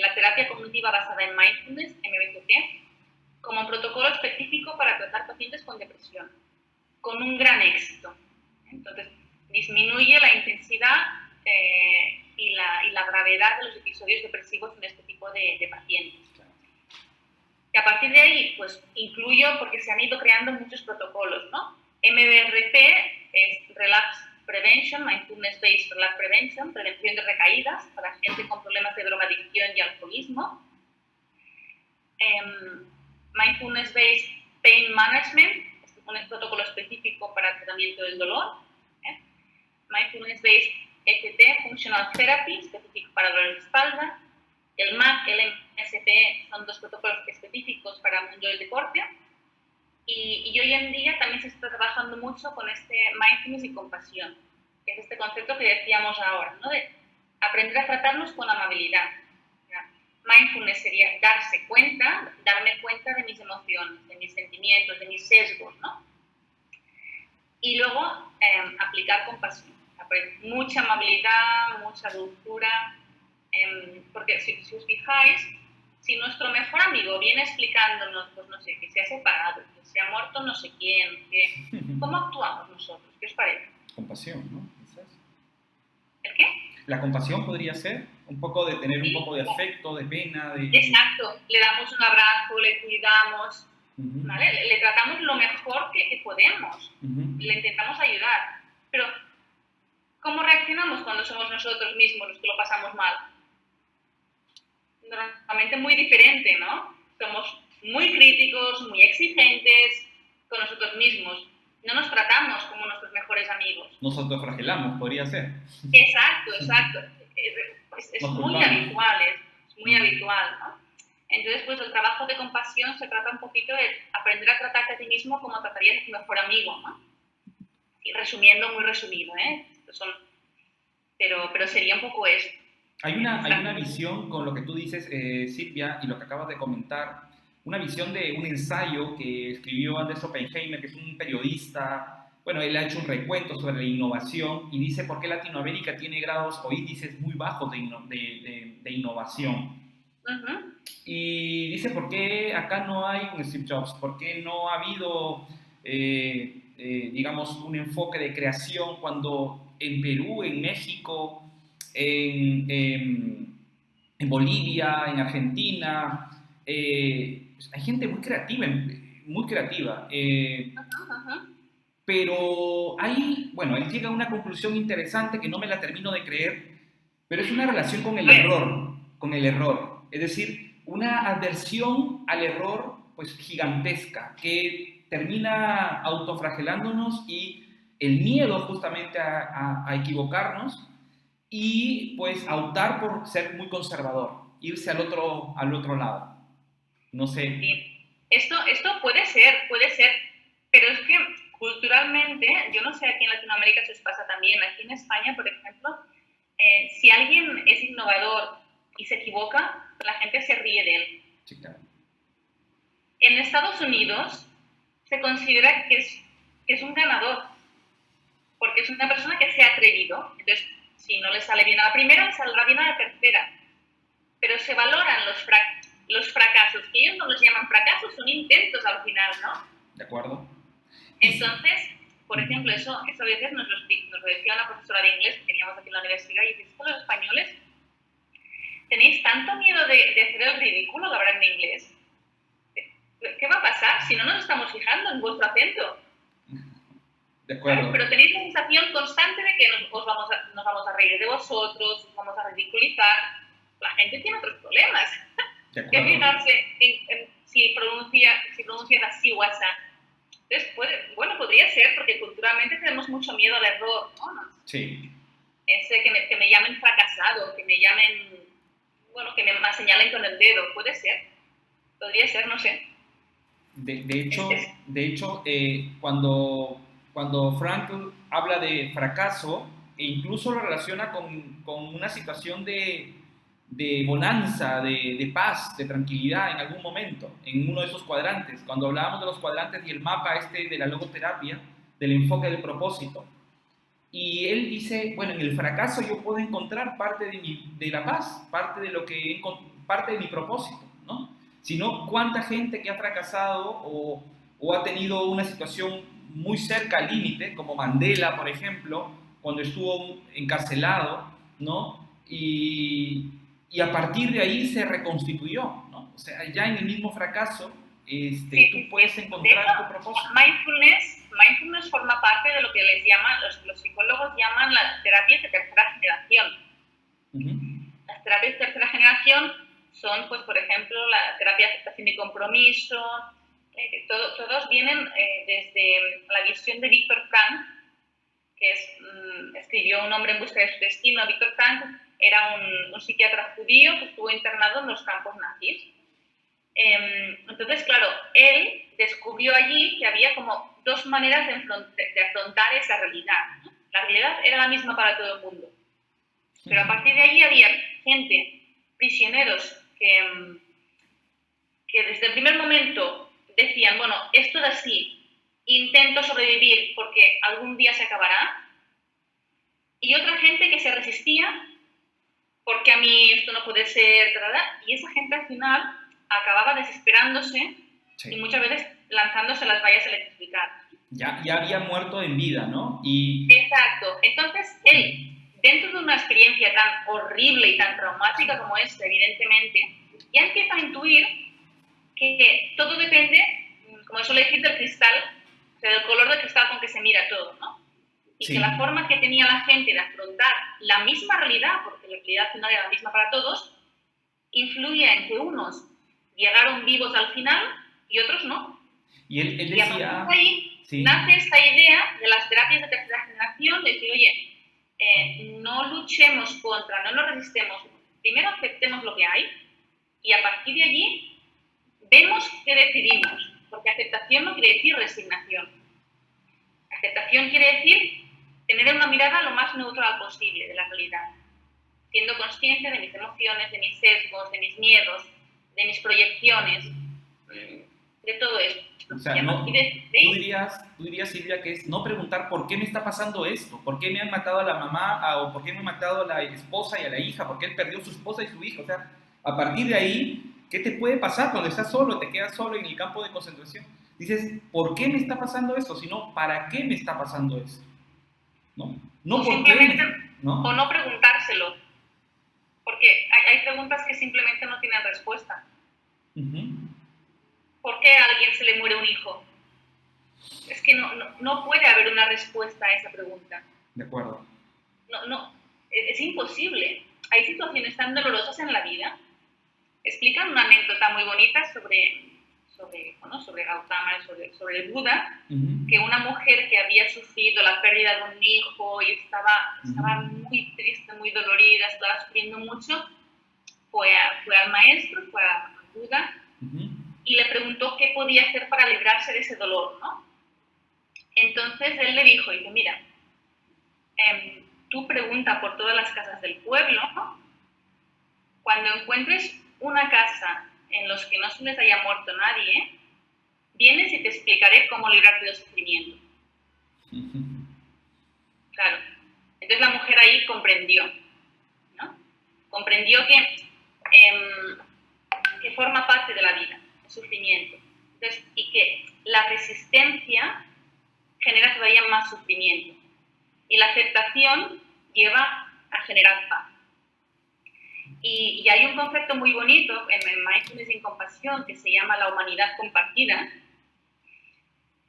la terapia cognitiva basada en mindfulness, MBCT, como protocolo específico para tratar pacientes con depresión, con un gran éxito. Entonces, disminuye la intensidad y la gravedad de los episodios depresivos en este tipo de pacientes. Y a partir de ahí, pues incluyo, porque se han ido creando muchos protocolos, ¿no? MBRP es Relapse Prevention, Mindfulness Based Relapse Prevention, prevención de recaídas para gente con problemas de drogadicción y alcoholismo. Mindfulness Based Pain Management, es un protocolo específico para el tratamiento del dolor. Mindfulness Based EFT, Functional Therapy, específico para dolor de espalda. El MAC, el MSP son 2 protocolos específicos para el mundo del deporte. Y hoy en día también se está trabajando mucho con este mindfulness y compasión, que es este concepto que decíamos ahora, ¿no? De aprender a tratarnos con amabilidad. Mindfulness sería darme cuenta de mis emociones, de mis sentimientos, de mis sesgos, ¿no? Y luego aplicar compasión, mucha amabilidad, mucha dulzura, porque si os fijáis, si nuestro mejor amigo viene explicándonos, pues no sé, que se ha separado, que se ha muerto no sé quién, ¿cómo actuamos nosotros? ¿Qué os parece? Compasión, ¿no? ¿Quizás? ¿El qué? La compasión podría ser un poco de tener un poco de afecto, de pena, de... Exacto, le damos un abrazo, le cuidamos, ¿vale? Le tratamos lo mejor que podemos, le intentamos ayudar, pero ¿cómo reaccionamos cuando somos nosotros mismos los que lo pasamos mal? Normalmente muy diferente, ¿no? Somos muy críticos, muy exigentes con nosotros mismos. No nos tratamos como nuestros mejores amigos. Nos autoflagelamos, podría ser. Exacto. Es muy habitual, es muy habitual, ¿no? Entonces, pues el trabajo de compasión se trata un poquito de aprender a tratarte a ti mismo como tratarías a tu mejor amigo, ¿no? Y resumiendo, muy resumido, ¿eh? Pero sería un poco esto. Hay una visión con lo que tú dices, Silvia, y lo que acabas de comentar, una visión de un ensayo que escribió Anders Oppenheimer, que es un periodista. Bueno, él ha hecho un recuento sobre la innovación y dice por qué Latinoamérica tiene grados o índices muy bajos de innovación. Y dice por qué acá no hay un Steve Jobs, por qué no ha habido, digamos, un enfoque de creación cuando en Perú, en México, en Bolivia, en Argentina, pues hay gente muy creativa, pero ahí, bueno, él llega a una conclusión interesante que no me la termino de creer, pero es una relación con el error, es decir, una aversión al error pues gigantesca que termina autoflagelándonos y el miedo justamente a equivocarnos y pues a optar por ser muy conservador, irse al otro lado. No sé. Sí. Esto puede ser, pero es que culturalmente, yo no sé aquí en Latinoamérica si os pasa también, aquí en España, por ejemplo, si alguien es innovador y se equivoca, la gente se ríe de él. Sí, claro. En Estados Unidos se considera que es un ganador, porque es una persona que se ha atrevido. Entonces, si no le sale bien a la primera, le saldrá bien a la tercera. Pero se valoran los fracasos, que ellos no los llaman fracasos, son intentos al final, ¿no? De acuerdo. Entonces, por ejemplo, eso a veces nos lo decía una profesora de inglés que teníamos aquí en la universidad, y dice, los españoles tenéis tanto miedo de hacer el ridículo a la hora en inglés. ¿qué va a pasar si no nos estamos fijando en vuestro acento? De acuerdo. Pero tenéis la sensación constante de que nos vamos a reír de vosotros, os vamos a ridiculizar. La gente tiene otros problemas. De Que acuerdo. fijarse en si pronuncias así o así. Entonces, podría ser porque culturalmente tenemos mucho miedo al error, ¿no? Sí. Ese que me llamen fracasado, que me llamen, que me señalen con el dedo, puede ser. Podría ser, no sé. De hecho, cuando Frankl habla de fracaso, e incluso lo relaciona con una situación de bonanza, de paz, de tranquilidad en algún momento, en uno de esos cuadrantes. Cuando hablábamos de los cuadrantes y el mapa de la logoterapia, del enfoque del propósito. Y él dice, bueno, en el fracaso yo puedo encontrar parte de la paz, parte de mi propósito, ¿no? Sino cuánta gente que ha fracasado o ha tenido una situación muy cerca al límite, como Mandela, por ejemplo, cuando estuvo encarcelado, ¿no? Y a partir de ahí se reconstituyó, ¿no? O sea, ya en el mismo fracaso, tú puedes encontrar tu propósito. Mindfulness forma parte de lo que los psicólogos llaman las terapias de tercera generación. Las terapias de tercera generación son, pues, por ejemplo, la terapia de aceptación y compromiso. Todos vienen desde la visión de Viktor Frankl, que escribió Un hombre en busca de su destino. Viktor Frankl era un psiquiatra judío que estuvo internado en los campos nazis. Entonces, claro, él descubrió allí que había como dos maneras de afrontar esa realidad, ¿no? La realidad era la misma para todo el mundo, pero a partir de allí había gente, prisioneros, que desde el primer momento decían, bueno, esto es así, intento sobrevivir porque algún día se acabará, y otra gente que se resistía porque a mí esto no puede ser, y esa gente al final acababa desesperándose, sí, y muchas veces lanzándose a las vallas electrificadas. Ya había muerto en vida, ¿no? Exacto. Entonces, él, dentro de una experiencia tan horrible y tan traumática como esta, evidentemente, ya empieza a intuir que todo depende, como suele decir, del cristal, o sea, del color del cristal con que se mira todo, ¿no? Y sí, que la forma que tenía la gente de afrontar la misma realidad, porque la realidad final era la misma para todos, influía en que unos llegaron vivos al final y otros no. Y él decía... Y a partir de ahí, sí, nace esta idea de las terapias de tercera generación, de decir, oye, no luchemos contra, no nos resistemos, primero aceptemos lo que hay y a partir de allí vemos qué decidimos, porque aceptación no quiere decir resignación. Aceptación quiere decir tener una mirada lo más neutral posible de la realidad, siendo consciente de mis emociones, de mis sesgos, de mis miedos, de mis proyecciones, de todo esto. O sea, tú dirías, Silvia, que es no preguntar por qué me está pasando esto, por qué me han matado a la mamá, o por qué me han matado a la esposa y a la hija, por qué él perdió su esposa y su hija. O sea, a partir de ahí, ¿qué te puede pasar cuando estás solo, te quedas solo en el campo de concentración? Dices, ¿por qué me está pasando esto? Sino, ¿para qué me está pasando esto? No o por qué, ¿no? O no preguntárselo, porque hay preguntas que simplemente no tienen respuesta. ¿Por qué a alguien se le muere un hijo? Es que no puede haber una respuesta a esa pregunta. De acuerdo. No, es imposible. Hay situaciones tan dolorosas en la vida. Explican una anécdota muy bonita sobre Gautama, sobre el Buda, que una mujer que había sufrido la pérdida de un hijo y estaba muy triste, muy dolorida, estaba sufriendo mucho, fue al maestro, fue a Buda, y le preguntó qué podía hacer para librarse de ese dolor, ¿no? Entonces él le dijo, mira, tú pregunta por todas las casas del pueblo, ¿no? Cuando encuentres una casa en los que no se les haya muerto nadie, vienes y te explicaré cómo librarte del sufrimiento. Claro. Entonces la mujer ahí comprendió, ¿no? Comprendió que forma parte de la vida, el sufrimiento. Entonces, y que la resistencia genera todavía más sufrimiento. Y la aceptación lleva a generar paz. Y hay un concepto muy bonito en Mindfulness y Compasión que se llama la humanidad compartida,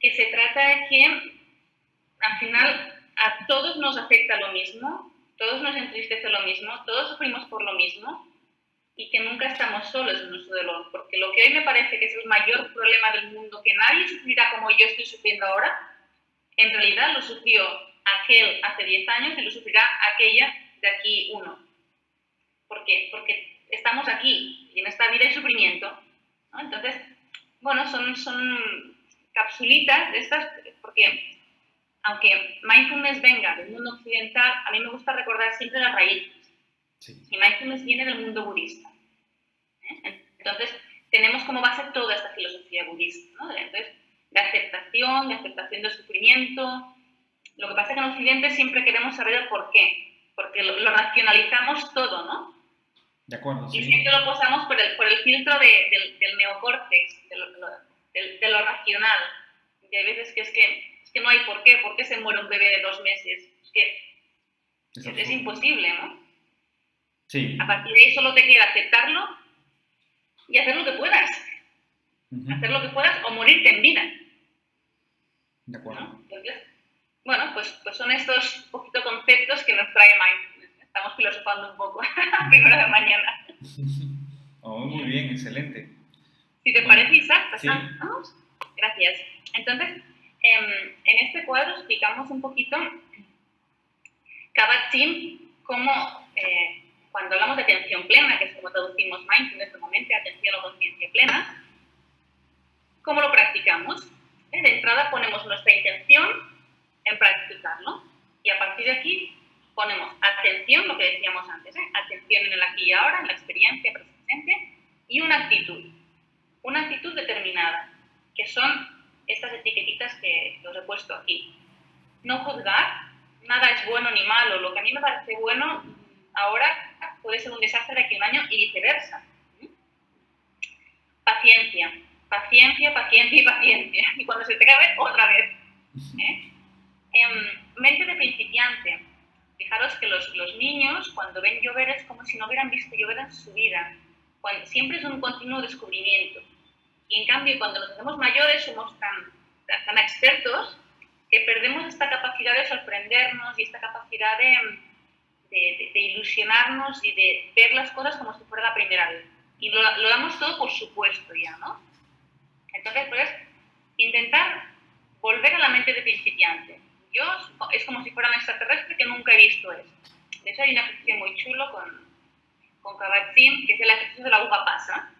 que se trata de que al final a todos nos afecta lo mismo, todos nos entristece lo mismo, todos sufrimos por lo mismo y que nunca estamos solos en nuestro dolor, porque lo que hoy me parece que es el mayor problema del mundo, que nadie sufrirá como yo estoy sufriendo ahora, en realidad lo sufrió aquel hace 10 años y lo sufrirá aquella de aquí 1. ¿Por qué? Porque estamos aquí y en esta vida hay sufrimiento, ¿no? Entonces, bueno, son capsulitas de estas, porque aunque mindfulness venga del mundo occidental, a mí me gusta recordar siempre las raíces. Sí. Y mindfulness viene del mundo budista. Entonces, tenemos como base toda esta filosofía budista, ¿no? Entonces, de aceptación del sufrimiento. Lo que pasa es que en Occidente siempre queremos saber el por qué, porque lo racionalizamos todo, ¿no? De acuerdo, sí. Y siempre lo posamos por el filtro del neocórtex, de lo racional. Y hay veces que es que no hay por qué se muere un bebé de 2 meses. Es que es imposible, ¿no? Sí. A partir de ahí solo te queda aceptarlo y hacer lo que puedas. Hacer lo que puedas o morirte en vida. De acuerdo. ¿No? Entonces, bueno, pues son estos poquitos conceptos que nos trae Mindfulness. Estamos filosofando un poco a primera de mañana. Oh, muy bien, excelente. Si te parece, Isaac, Sí. pasamos. Gracias. Entonces, en este cuadro explicamos un poquito Kabat-Zinn, cómo cuando hablamos de atención plena, que es como traducimos mindfulness normalmente, atención o conciencia plena, ¿cómo lo practicamos? De entrada ponemos nuestra intención en practicarlo y a partir de aquí ponemos atención, lo que decíamos antes, atención en el aquí y ahora, en la experiencia presente y una actitud determinada, que son estas etiquetitas que os he puesto aquí. No juzgar, nada es bueno ni malo, lo que a mí me parece bueno ahora puede ser un desastre de aquí a un año y viceversa. Paciencia, paciencia, paciencia y paciencia. Y cuando se te acabe, otra vez. Mente de principiante. Fijaros que los niños, cuando ven llover, es como si no hubieran visto llover en su vida. Siempre es un continuo descubrimiento. Y en cambio, cuando nos hacemos mayores, somos tan expertos que perdemos esta capacidad de sorprendernos y esta capacidad de ilusionarnos y de ver las cosas como si fuera la primera vez. Y lo damos todo por supuesto ya, ¿no? Entonces, pues, intentar volver a la mente de principiante. Yo es como si fuera un extraterrestre que nunca he visto esto. De hecho, hay un ejercicio muy chulo con Kabat-Zinn, que es el ejercicio de la uva pasa.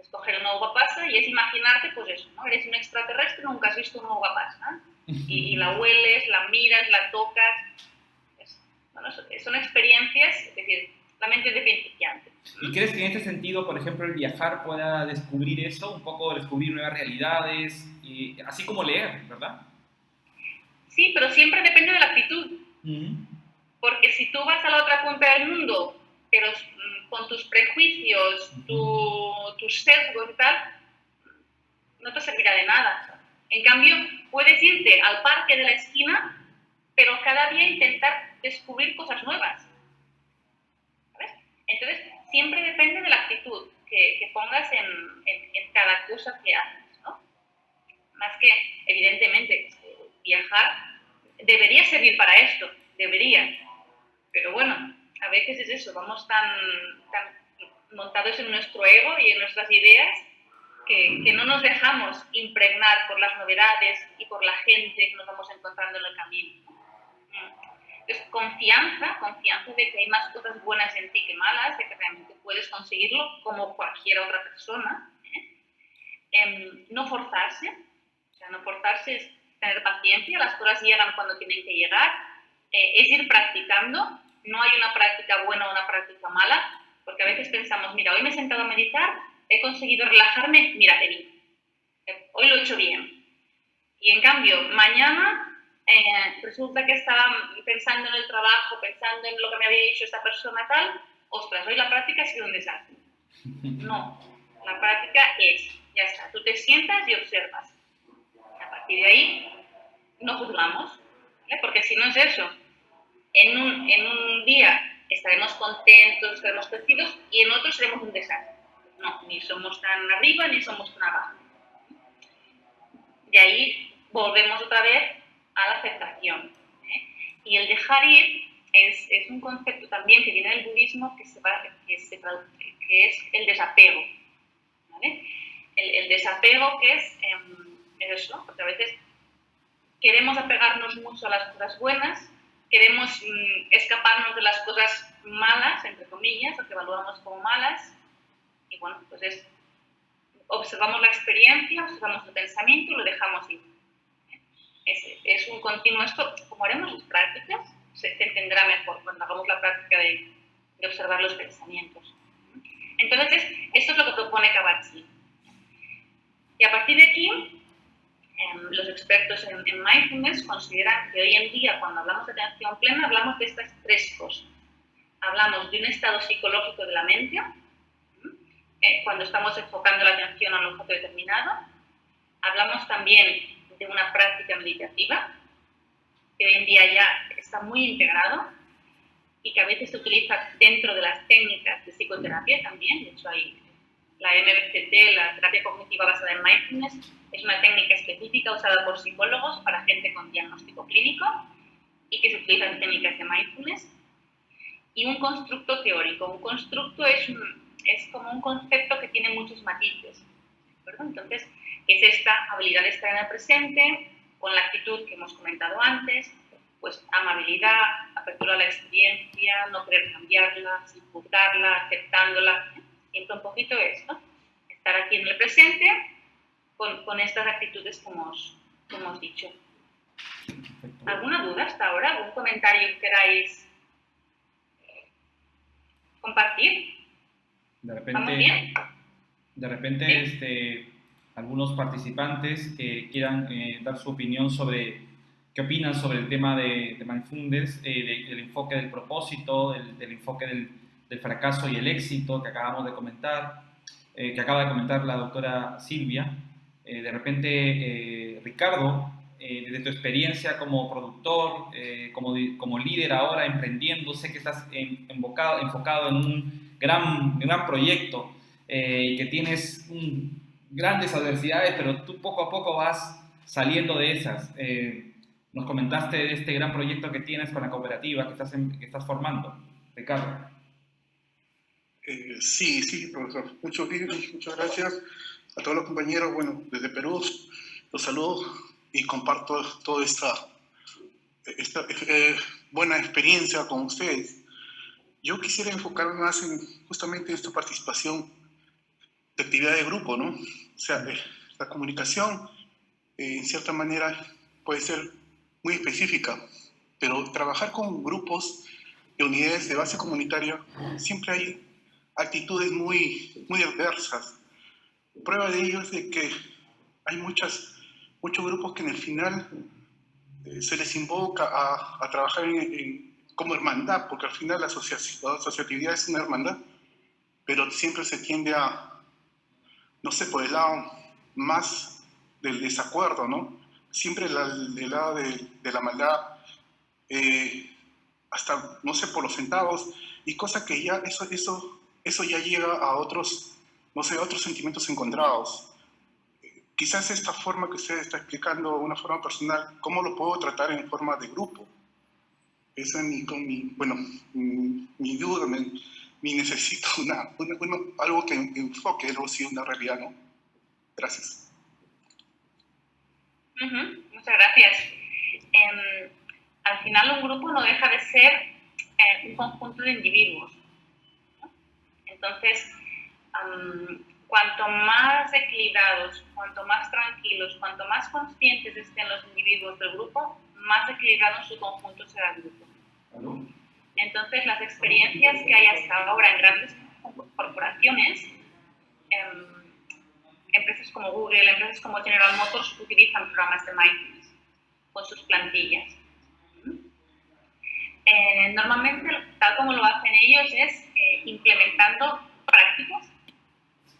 Escoger una uva pasa y es imaginarte, pues eso, ¿no? Eres un extraterrestre, nunca has visto una uva pasa. Y la hueles, la miras, la tocas. Bueno, son experiencias, es decir, la mente de principiante. ¿Y crees que en este sentido, por ejemplo, el viajar pueda descubrir eso, un poco descubrir nuevas realidades, así como leer, verdad? Sí, pero siempre depende de la actitud. Porque si tú vas a la otra punta del mundo, pero con tus prejuicios, tus sesgos y tal, no te servirá de nada. En cambio, puedes irte al parque de la esquina, pero cada día intentar descubrir cosas nuevas. ¿Sabes? Entonces, siempre depende de la actitud que pongas en cada cosa que haces, ¿no? Más que, evidentemente, viajar debería servir para esto, debería. Pero bueno, a veces es eso, vamos tan montados en nuestro ego y en nuestras ideas que no nos dejamos impregnar por las novedades y por la gente que nos vamos encontrando en el camino. Entonces, confianza de que hay más cosas buenas en ti que malas, de que realmente puedes conseguirlo como cualquier otra persona. No forzarse, o sea, no forzarse es tener paciencia, las cosas llegan cuando tienen que llegar, es ir practicando, no hay una práctica buena o una práctica mala, porque a veces pensamos, mira, hoy me he sentado a meditar, he conseguido relajarme, mira, qué bien, hoy lo he hecho bien. Y en cambio, mañana resulta que estaba pensando en el trabajo, pensando en lo que me había dicho esta persona tal, ostras, hoy la práctica ha sido un desastre. No, la práctica es, ya está, tú te sientas y observas. A partir de ahí, no juzgamos, ¿vale? Porque si no es eso, en un día estaremos contentos, estaremos crecidos, y en otros seremos un desastre. No, ni somos tan arriba ni somos tan abajo. De ahí volvemos otra vez a la aceptación. Y el dejar ir es un concepto también que viene del budismo que es el desapego. ¿Vale? El desapego que es eso, porque a veces queremos apegarnos mucho a las cosas buenas, queremos escaparnos de las cosas malas, entre comillas, o que evaluamos como malas, y bueno, pues observamos la experiencia, observamos el pensamiento y lo dejamos ir. Es un continuo, esto, como haremos las prácticas, se entenderá mejor cuando hagamos la práctica de observar los pensamientos. Entonces, esto es lo que propone Kabat-Zinn. Y a partir de aquí, los expertos en mindfulness consideran que hoy en día, cuando hablamos de atención plena, hablamos de estas tres cosas. Hablamos de un estado psicológico de la mente, cuando estamos enfocando la atención a un objeto determinado. Hablamos también de una práctica meditativa, que hoy en día ya está muy integrado y que a veces se utiliza dentro de las técnicas de psicoterapia también. De hecho, hay la MBCT, la terapia cognitiva basada en mindfulness, es una técnica específica usada por psicólogos para gente con diagnóstico clínico y que se utiliza en técnicas de mindfulness. Y un constructo teórico. Un constructo es como un concepto que tiene muchos matices, ¿de acuerdo? Entonces, es esta habilidad de estar en el presente, con la actitud que hemos comentado antes, pues amabilidad, apertura a la experiencia, no querer cambiarla, sin juzgarla, aceptándola. Siempre un poquito esto, estar aquí en el presente con estas actitudes que hemos dicho. ¿Alguna duda hasta ahora? ¿Algún comentario que queráis compartir? ¿Vamos bien? De repente ¿sí? Algunos participantes que quieran dar su opinión sobre qué opinan sobre el tema de mindfulness, del enfoque del propósito, del enfoque del fracaso y el éxito que acabamos de comentar, que acaba de comentar la doctora Silvia. De repente, Ricardo, desde tu experiencia como productor, como líder ahora emprendiendo, sé que estás enfocado en un gran proyecto, que tienes grandes adversidades, pero tú poco a poco vas saliendo de esas. Nos comentaste de este gran proyecto que tienes con la cooperativa que estás formando, Ricardo. Sí, profesor. Muchas gracias a todos los compañeros. Bueno, desde Perú los saludo y comparto toda esta buena experiencia con ustedes. Yo quisiera enfocarme más en justamente esta participación de actividad de grupo, ¿no? O sea, la comunicación, en cierta manera, puede ser muy específica, pero trabajar con grupos de unidades de base comunitaria, siempre hay actitudes muy adversas. Prueba de ello es de que hay muchos grupos que en el final se les invoca a trabajar como hermandad, porque al final la asociatividad es una hermandad, pero siempre se tiende a, no sé, por el lado más del desacuerdo, ¿no? Siempre del lado de la maldad, hasta, no sé, por los centavos, y cosa que ya eso ya llega a otros, no sé, a otros sentimientos encontrados. Quizás esta forma que usted está explicando, una forma personal, ¿cómo lo puedo tratar en forma de grupo? Esa es mi duda, mi necesito algo que enfoque, algo así, una realidad, ¿no? Gracias. Muchas gracias. Al final un grupo no deja de ser un conjunto de individuos, ¿no? Entonces, cuanto más equilibrados, cuanto más tranquilos, cuanto más conscientes estén los individuos del grupo, más equilibrado en su conjunto será el grupo. Entonces, las experiencias que hay hasta ahora en grandes corporaciones, empresas como Google, empresas como General Motors, utilizan programas de mindfulness con sus plantillas. Normalmente, tal como lo hacen ellos, es implementando prácticas,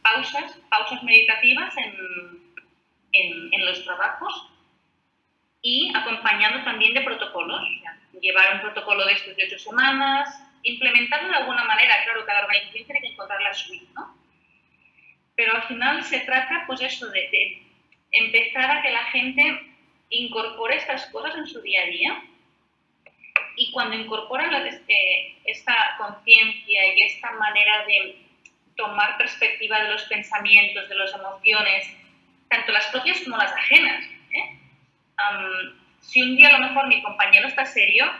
pausas meditativas en los trabajos y acompañando también de protocolos. Llevar un protocolo de estos de 8 semanas, implementarlo de alguna manera. Claro, cada organización tiene que encontrar la suya, ¿no? Pero al final se trata, pues eso, de empezar a que la gente incorpore estas cosas en su día a día. Y cuando incorporan esta conciencia y esta manera de tomar perspectiva de los pensamientos, de las emociones, tanto las propias como las ajenas, si un día a lo mejor mi compañero está serio,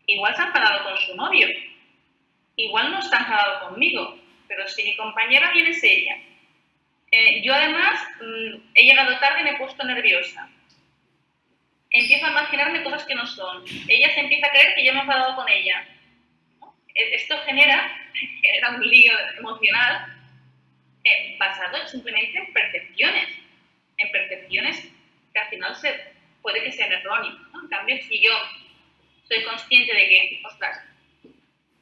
igual se ha enfadado con su novio, igual no está enfadado conmigo, pero si mi compañera viene seria, yo además he llegado tarde y me he puesto nerviosa, empiezo a imaginarme cosas que no son, ella se empieza a creer que yo me he enfadado con ella, ¿no? Esto genera un lío emocional basado simplemente en percepciones que al final puede que sean erróneas, ¿no? En cambio, si yo soy consciente de que, ostras,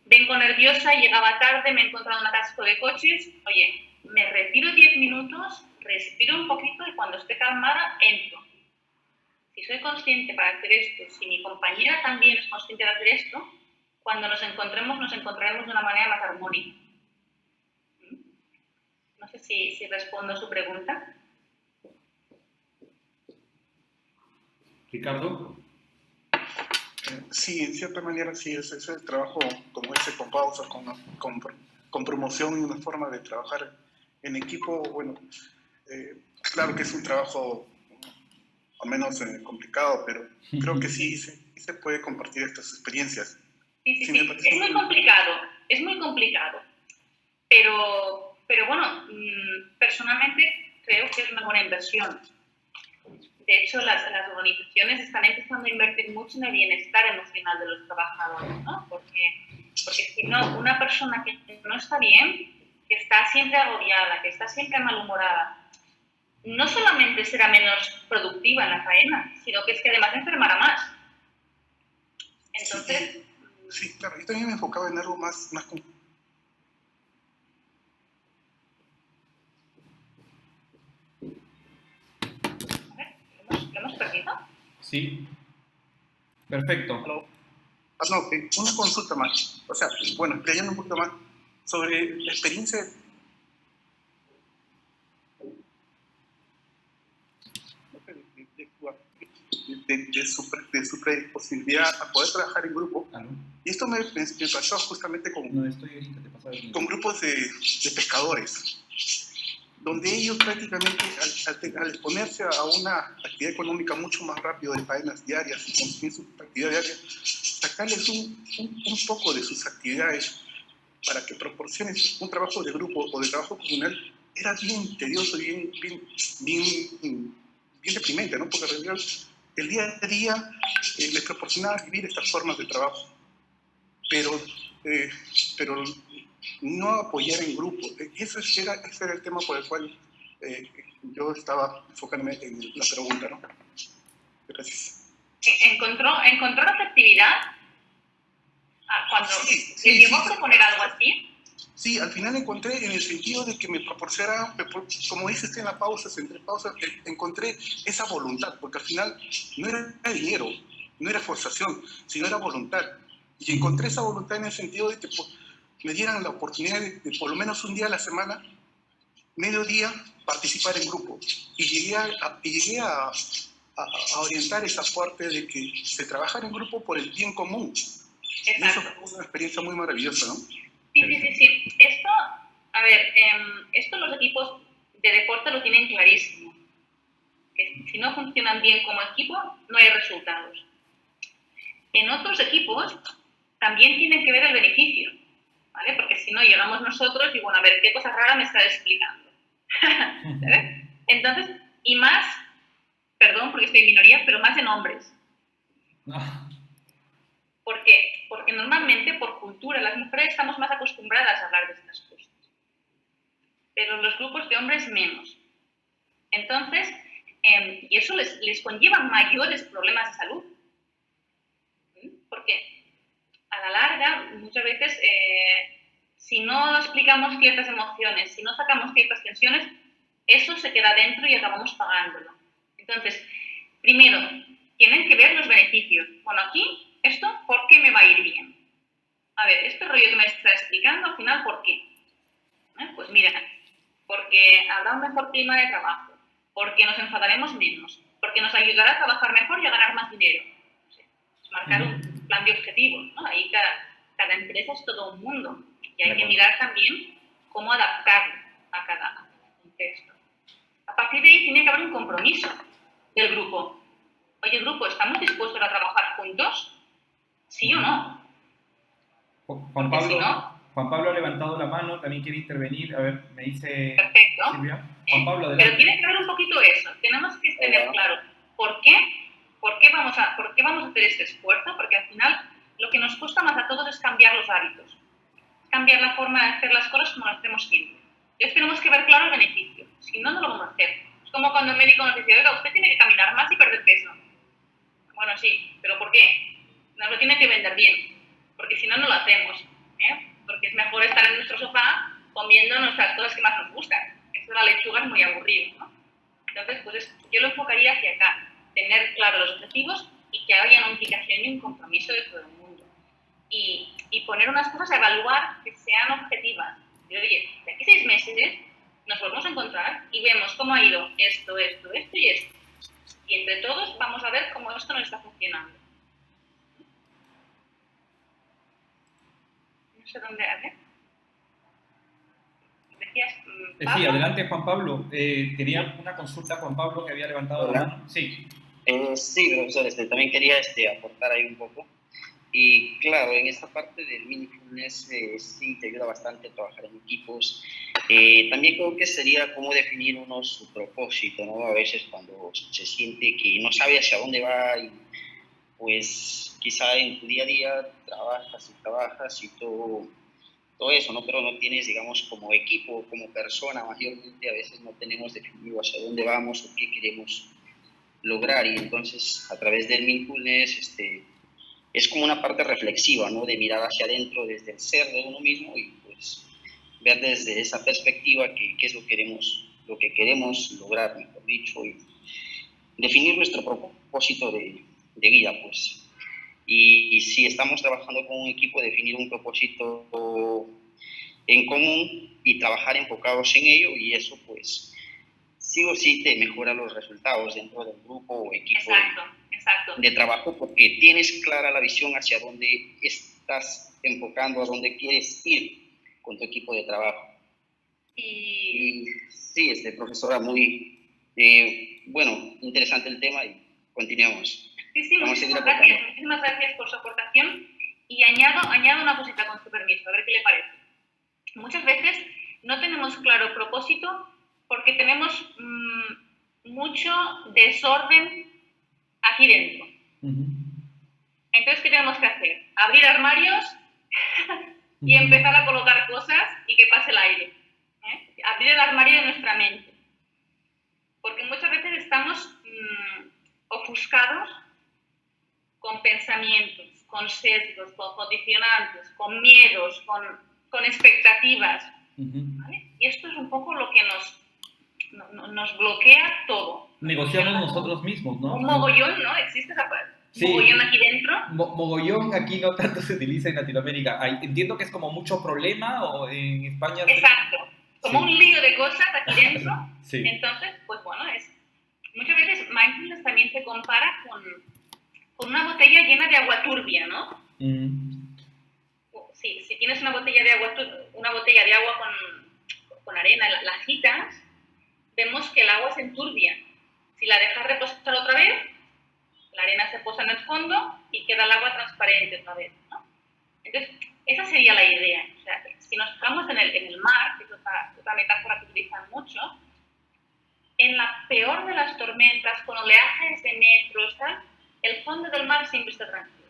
vengo nerviosa, llegaba tarde, me he encontrado un atasco de coches, oye, me retiro 10 minutos, respiro un poquito y cuando esté calmada, entro. Si soy consciente para hacer esto, si mi compañera también es consciente de hacer esto, cuando nos encontraremos de una manera más armónica. No sé si respondo a su pregunta. Ricardo. Sí, en cierta manera sí, ese trabajo, como ese, con pausas, con promoción y una forma de trabajar en equipo, bueno, claro que es un trabajo al menos complicado, pero creo que sí se puede compartir estas experiencias. Sí. Es muy complicado, pero bueno, personalmente creo que es una buena inversión. De hecho, las organizaciones están empezando a invertir mucho en el bienestar emocional de los trabajadores, ¿no? Porque si no, una persona que no está bien, que está siempre agobiada, que está siempre malhumorada, no solamente será menos productiva en la faena, sino que es que además enfermará más. Entonces... Sí, claro, yo también me enfocaba en algo más ¿Lo hemos perdido? Sí. Perfecto. No, una consulta más. O sea, bueno, leyendo un poquito más sobre la experiencia de su predisposibilidad a poder trabajar en grupo. Y esto me pasó justamente con grupos de pescadores, donde ellos prácticamente al exponerse a una actividad económica mucho más rápido de faenas diarias y consumir su actividad diaria, sacarles un poco de sus actividades para que proporcionen un trabajo de grupo o de trabajo comunal era bien tedioso y bien deprimente, ¿no? Porque en realidad el día a día les proporcionaba vivir estas formas de trabajo, pero no apoyar en grupo. Ese era el tema por el cual yo estaba enfocándome en la pregunta, ¿no? Gracias. ¿Encontró receptividad cuando le llegó a proponer algo así? Sí, al final encontré en el sentido de que me proporcionara, como dice usted en las pausas, entre pausas, encontré esa voluntad, porque al final no era dinero, no era forzación, sino era voluntad. Y encontré esa voluntad en el sentido de que me dieran la oportunidad de por lo menos un día a la semana, mediodía, participar en grupo. Y llegué a orientar esa parte de que se trabajara en grupo por el bien común. Exacto. Y eso fue una experiencia muy maravillosa, ¿no? Sí. Esto los equipos de deporte lo tienen clarísimo. Que si no funcionan bien como equipo, no hay resultados. En otros equipos también tienen que ver el beneficio, ¿vale? Porque si no, llegamos nosotros y bueno, a ver, ¿qué cosa rara me está explicando? ¿Sabes? Entonces, y más, perdón porque estoy en minoría, pero más en hombres. ¿Por qué? Porque normalmente, por cultura, las mujeres estamos más acostumbradas a hablar de estas cosas. Pero los grupos de hombres menos. Entonces, y eso les conlleva mayores problemas de salud. Porque a la larga, muchas veces, si no explicamos ciertas emociones, si no sacamos ciertas tensiones, eso se queda dentro y acabamos pagándolo. Entonces, primero, tienen que ver los beneficios. Bueno, aquí, esto, ¿por qué me va a ir bien? a ver, este rollo que me está explicando, al final, ¿por qué? Pues mira, porque habrá un mejor clima de trabajo, porque nos enfadaremos menos, porque nos ayudará a trabajar mejor y a ganar más dinero. O sea, es marcar un plan de objetivos, ¿no? Ahí cada empresa es todo un mundo y hay que mirar también cómo adaptarlo a cada contexto. A partir de ahí tiene que haber un compromiso del grupo. Oye, grupo, ¿estamos dispuestos a trabajar juntos? ¿Sí o no? Juan Pablo ha levantado la mano, también quiere intervenir. A ver, me dice Perfecto. Silvia. Juan Pablo, adelante. Pero tiene que haber un poquito eso. Tenemos que tener claro por qué vamos a hacer este esfuerzo, porque al final lo que nos cuesta más a todos es cambiar los hábitos, cambiar la forma de hacer las cosas como lo hacemos siempre. Entonces tenemos que ver claro el beneficio, si no, no lo vamos a hacer. Es como cuando el médico nos dice, oiga, usted tiene que caminar más y perder peso. Bueno, sí, pero ¿por qué? Nos lo tiene que vender bien, porque si no, no lo hacemos. Porque es mejor estar en nuestro sofá comiendo nuestras cosas que más nos gustan. Eso de la lechuga es muy aburrido, ¿no? Entonces, pues yo lo enfocaría hacia acá, tener claros los objetivos y que haya una implicación y un compromiso de todo el mundo. Y poner unas cosas a evaluar que sean objetivas. Y, oye, de aquí 6 meses nos volvemos a encontrar y vemos cómo ha ido esto y esto. Y entre todos vamos a ver cómo esto nos está funcionando. No sé dónde, a ver. Decías, Pablo. Sí, adelante, Juan Pablo. Tenía una consulta, Juan Pablo, que había levantado la mano. Sí. Sí, profesor, también quería aportar ahí un poco. Y claro, en esta parte del mindfulness sí te ayuda bastante a trabajar en equipos. También creo que sería cómo definir uno su propósito, ¿no? A veces cuando se siente que no sabe hacia dónde va y pues quizá en tu día a día trabajas y todo eso, ¿no? Pero no tienes, digamos, como equipo, como persona, mayormente a veces no tenemos definido hacia dónde vamos o qué queremos lograr. Y entonces a través del mindfulness es como una parte reflexiva, ¿no? De mirar hacia adentro desde el ser de uno mismo y pues ver desde esa perspectiva qué es lo que queremos lograr, mejor dicho, y definir nuestro propósito de vida, pues. Y si estamos trabajando con un equipo, definir un propósito en común y trabajar enfocados en ello, y eso pues sí o sí te mejora los resultados dentro del grupo o equipo de trabajo, porque tienes clara la visión hacia dónde estás enfocando, a dónde quieres ir con tu equipo de trabajo. Y sí, profesora, muy bueno, interesante el tema y continuamos. Sí, muchísimas gracias por su aportación y añado una cosita con su permiso, a ver qué le parece. Muchas veces no tenemos claro propósito porque tenemos mucho desorden aquí dentro. Entonces, ¿qué tenemos que hacer? Abrir armarios y empezar a colocar cosas y que pase el aire. Abrir el armario de nuestra mente. Porque muchas veces estamos ofuscados con pensamientos, con sesgos, con condicionantes, con miedos, con expectativas. ¿Vale? Y esto es un poco lo que nos bloquea todo. Negociamos nosotros mismos, ¿no? Un mogollón, ¿no? Existe esa parte. Sí. Mogollón aquí dentro. Mogollón aquí no tanto se utiliza en Latinoamérica. Entiendo que es como mucho problema o en España. Exacto. Como un lío de cosas aquí dentro. Sí. Entonces, pues bueno, muchas veces mindfulness también se compara con una botella llena de agua turbia, ¿no? Sí, si tienes una botella de agua con arena, la agitas, vemos que el agua se enturbia. Si la dejas reposar otra vez, la arena se posa en el fondo y queda el agua transparente otra vez, ¿no? Entonces, esa sería la idea. O sea, si nos fijamos en el mar, que es otra metáfora que utilizan mucho, en la peor de las tormentas, con oleajes de metros, tal, el fondo del mar siempre está tranquilo.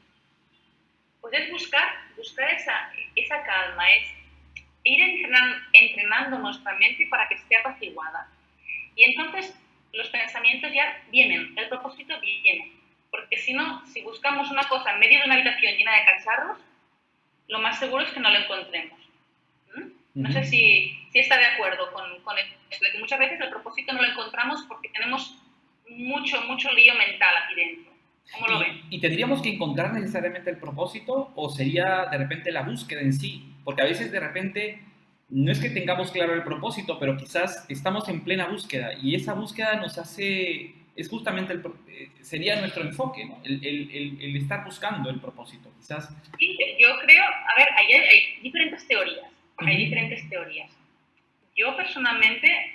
Pues es buscar esa calma, es ir entrenando nuestra mente para que esté apaciguada. Y entonces los pensamientos ya vienen, el propósito viene. Porque si no, si buscamos una cosa en medio de una habitación llena de cacharros, lo más seguro es que no lo encontremos. No sé si está de acuerdo con esto, de que muchas veces el propósito no lo encontramos porque tenemos mucho lío mental aquí dentro. ¿Cómo lo ven? ¿Y tendríamos que encontrar necesariamente el propósito o sería de repente la búsqueda en sí? Porque a veces de repente no es que tengamos claro el propósito, pero quizás estamos en plena búsqueda y esa búsqueda nos hace, es justamente, sería nuestro enfoque, ¿no? El estar buscando el propósito, quizás. Sí, yo creo, a ver, hay diferentes teorías, hay diferentes teorías. Yo personalmente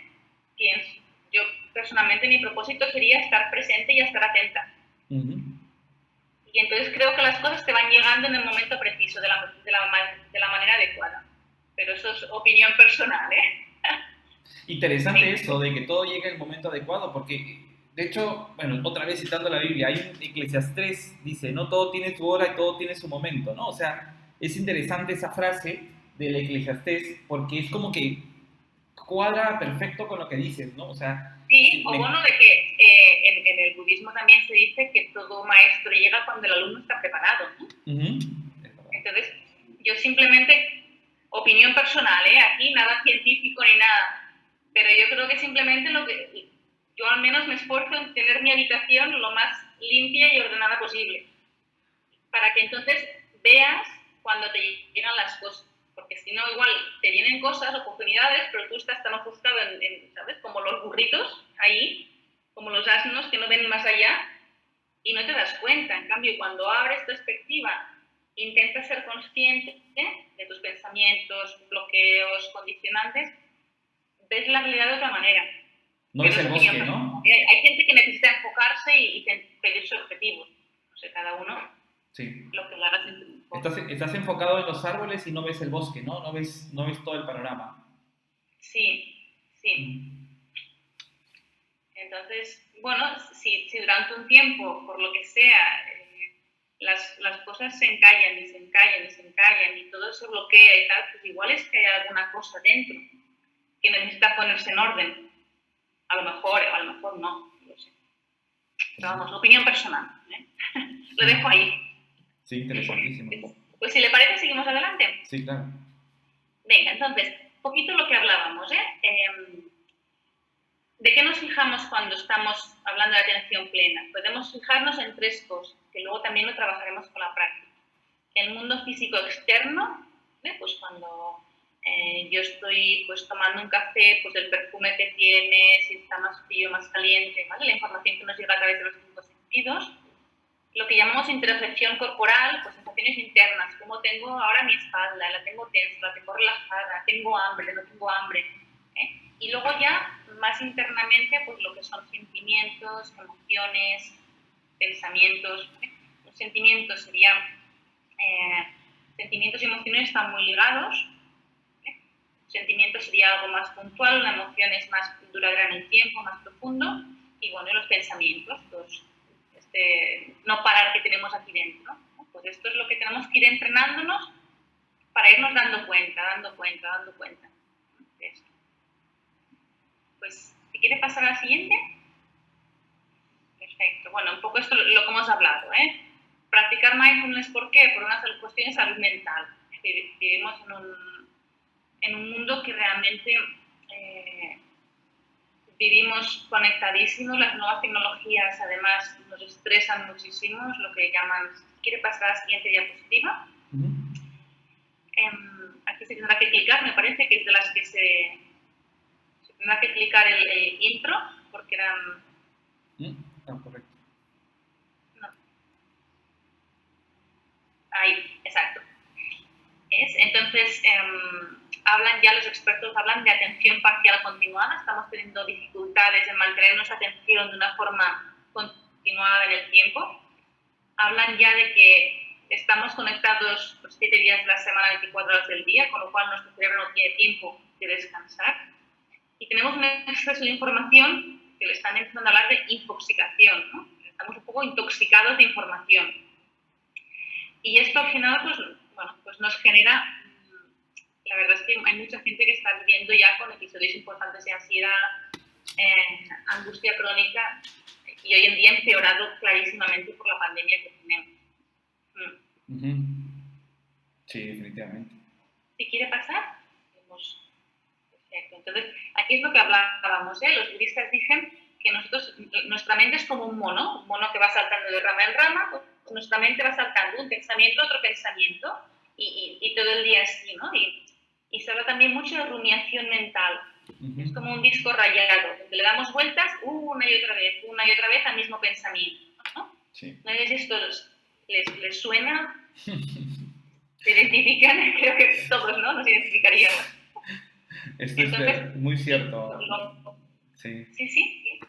mi propósito sería estar presente y estar atenta. Y entonces creo que las cosas te van llegando en el momento preciso, de la manera adecuada. Pero eso es opinión personal, ¿eh? Interesante eso de que todo llega en el momento adecuado, porque de hecho, bueno, otra vez citando la Biblia, hay un Eclesiastés, dice, no todo tiene su hora y todo tiene su momento, ¿no? O sea, es interesante esa frase del Eclesiastés porque es como que cuadra perfecto con lo que dices, ¿no? O sea... Sí, o bueno, de que en el budismo también se dice que todo maestro llega cuando el alumno está preparado, ¿no? Entonces, yo simplemente, opinión personal, aquí nada científico ni nada, pero yo creo que simplemente yo al menos me esfuerzo en tener mi habitación lo más limpia y ordenada posible, para que entonces veas cuando te llegan las cosas. Porque si no, igual te vienen cosas, oportunidades, pero tú estás tan ofuscado ¿sabes? Como los burritos ahí, como los asnos que no ven más allá y no te das cuenta. En cambio, cuando abres perspectiva, intentas ser consciente de tus pensamientos, bloqueos, condicionantes, ves la realidad de otra manera. No es el bosque, ¿no? Hay gente que necesita enfocarse y pedir sus objetivos. No sé, cada uno... Sí. Lo que hagas estás enfocado en los árboles y no ves el bosque, ¿no? No ves todo el panorama. Sí. Entonces, bueno, si durante un tiempo, por lo que sea, las cosas se encallan y todo se bloquea y tal, pues igual es que hay alguna cosa dentro que necesita ponerse en orden. A lo mejor no, lo sé. Pero vamos, opinión personal, ¿eh? Lo dejo ahí. Sí, interesantísimo. Pues si le parece, seguimos adelante. Sí, claro. Venga, entonces, poquito lo que hablábamos, ¿de qué nos fijamos cuando estamos hablando de atención plena? Podemos fijarnos en 3 cosas, que luego también lo trabajaremos con la práctica. El mundo físico externo, pues cuando yo estoy pues tomando un café, pues el perfume que tiene, si está más frío, más caliente, ¿vale? La información que nos llega a través de los 5 sentidos. Lo que llamamos interocepción corporal, pues sensaciones internas, como tengo ahora mi espalda, la tengo tensa, la tengo relajada, tengo hambre, no tengo hambre. Y luego ya, más internamente, pues lo que son sentimientos, emociones, pensamientos. Los sentimientos serían, sentimientos y emociones están muy ligados. Sentimientos sería algo más puntual, una emoción es más duradera en el tiempo, más profundo. Y bueno, los pensamientos, pues, no parar que tenemos aquí dentro, ¿no? Pues esto es lo que tenemos que ir entrenándonos para irnos dando cuenta de esto. Pues, ¿te quiere pasar a la siguiente? Perfecto. Bueno, un poco esto lo que hemos hablado, Practicar mindfulness, ¿por qué? Por una cuestión de salud mental. Vivimos en un mundo que realmente vivimos conectadísimos, las nuevas tecnologías además nos estresan muchísimo, es lo que llaman, ¿quiere pasar a la siguiente diapositiva? Aquí se tendrá que clicar, me parece que es de las que se tendrá que clicar el intro, porque eran... correcto. No. Ahí, exacto. Entonces, los expertos hablan de atención parcial continuada, estamos teniendo dificultades en mantener nuestra atención de una forma continuada en el tiempo. Hablan ya de que estamos conectados los 7 días de la semana, 24 horas del día, con lo cual nuestro cerebro no tiene tiempo de descansar. Y tenemos un exceso de información que le están empezando a hablar de intoxicación, ¿no? Estamos un poco intoxicados de información. Y esto al final, pues nos genera... La verdad es que hay mucha gente que está viviendo ya con episodios importantes de ansiedad, angustia crónica, y hoy en día empeorado clarísimamente por la pandemia que tenemos. Sí, definitivamente. ¿Si quiere pasar? Perfecto. Entonces, aquí es lo que hablábamos, Los budistas dicen que nuestra mente es como un mono que va saltando de rama en rama, pues nuestra mente va saltando un pensamiento, otro pensamiento, y todo el día así, ¿no? Y se habla también mucho de rumiación mental. Es como un disco rayado, donde le damos vueltas una y otra vez al mismo pensamiento, ¿no? Sí. No sé si esto les suena, se identifican, creo que todos, ¿no? Nos identificaríamos. Esto es muy cierto. Sí. Sí.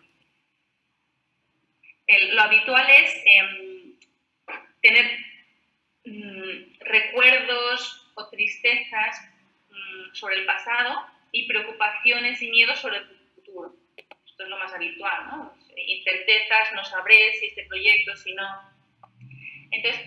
Lo habitual es tener recuerdos o tristezas sobre el pasado y preocupaciones y miedos sobre el futuro. Esto es lo más habitual, ¿no? Incertezas, no sabré si este proyecto, si no. Entonces,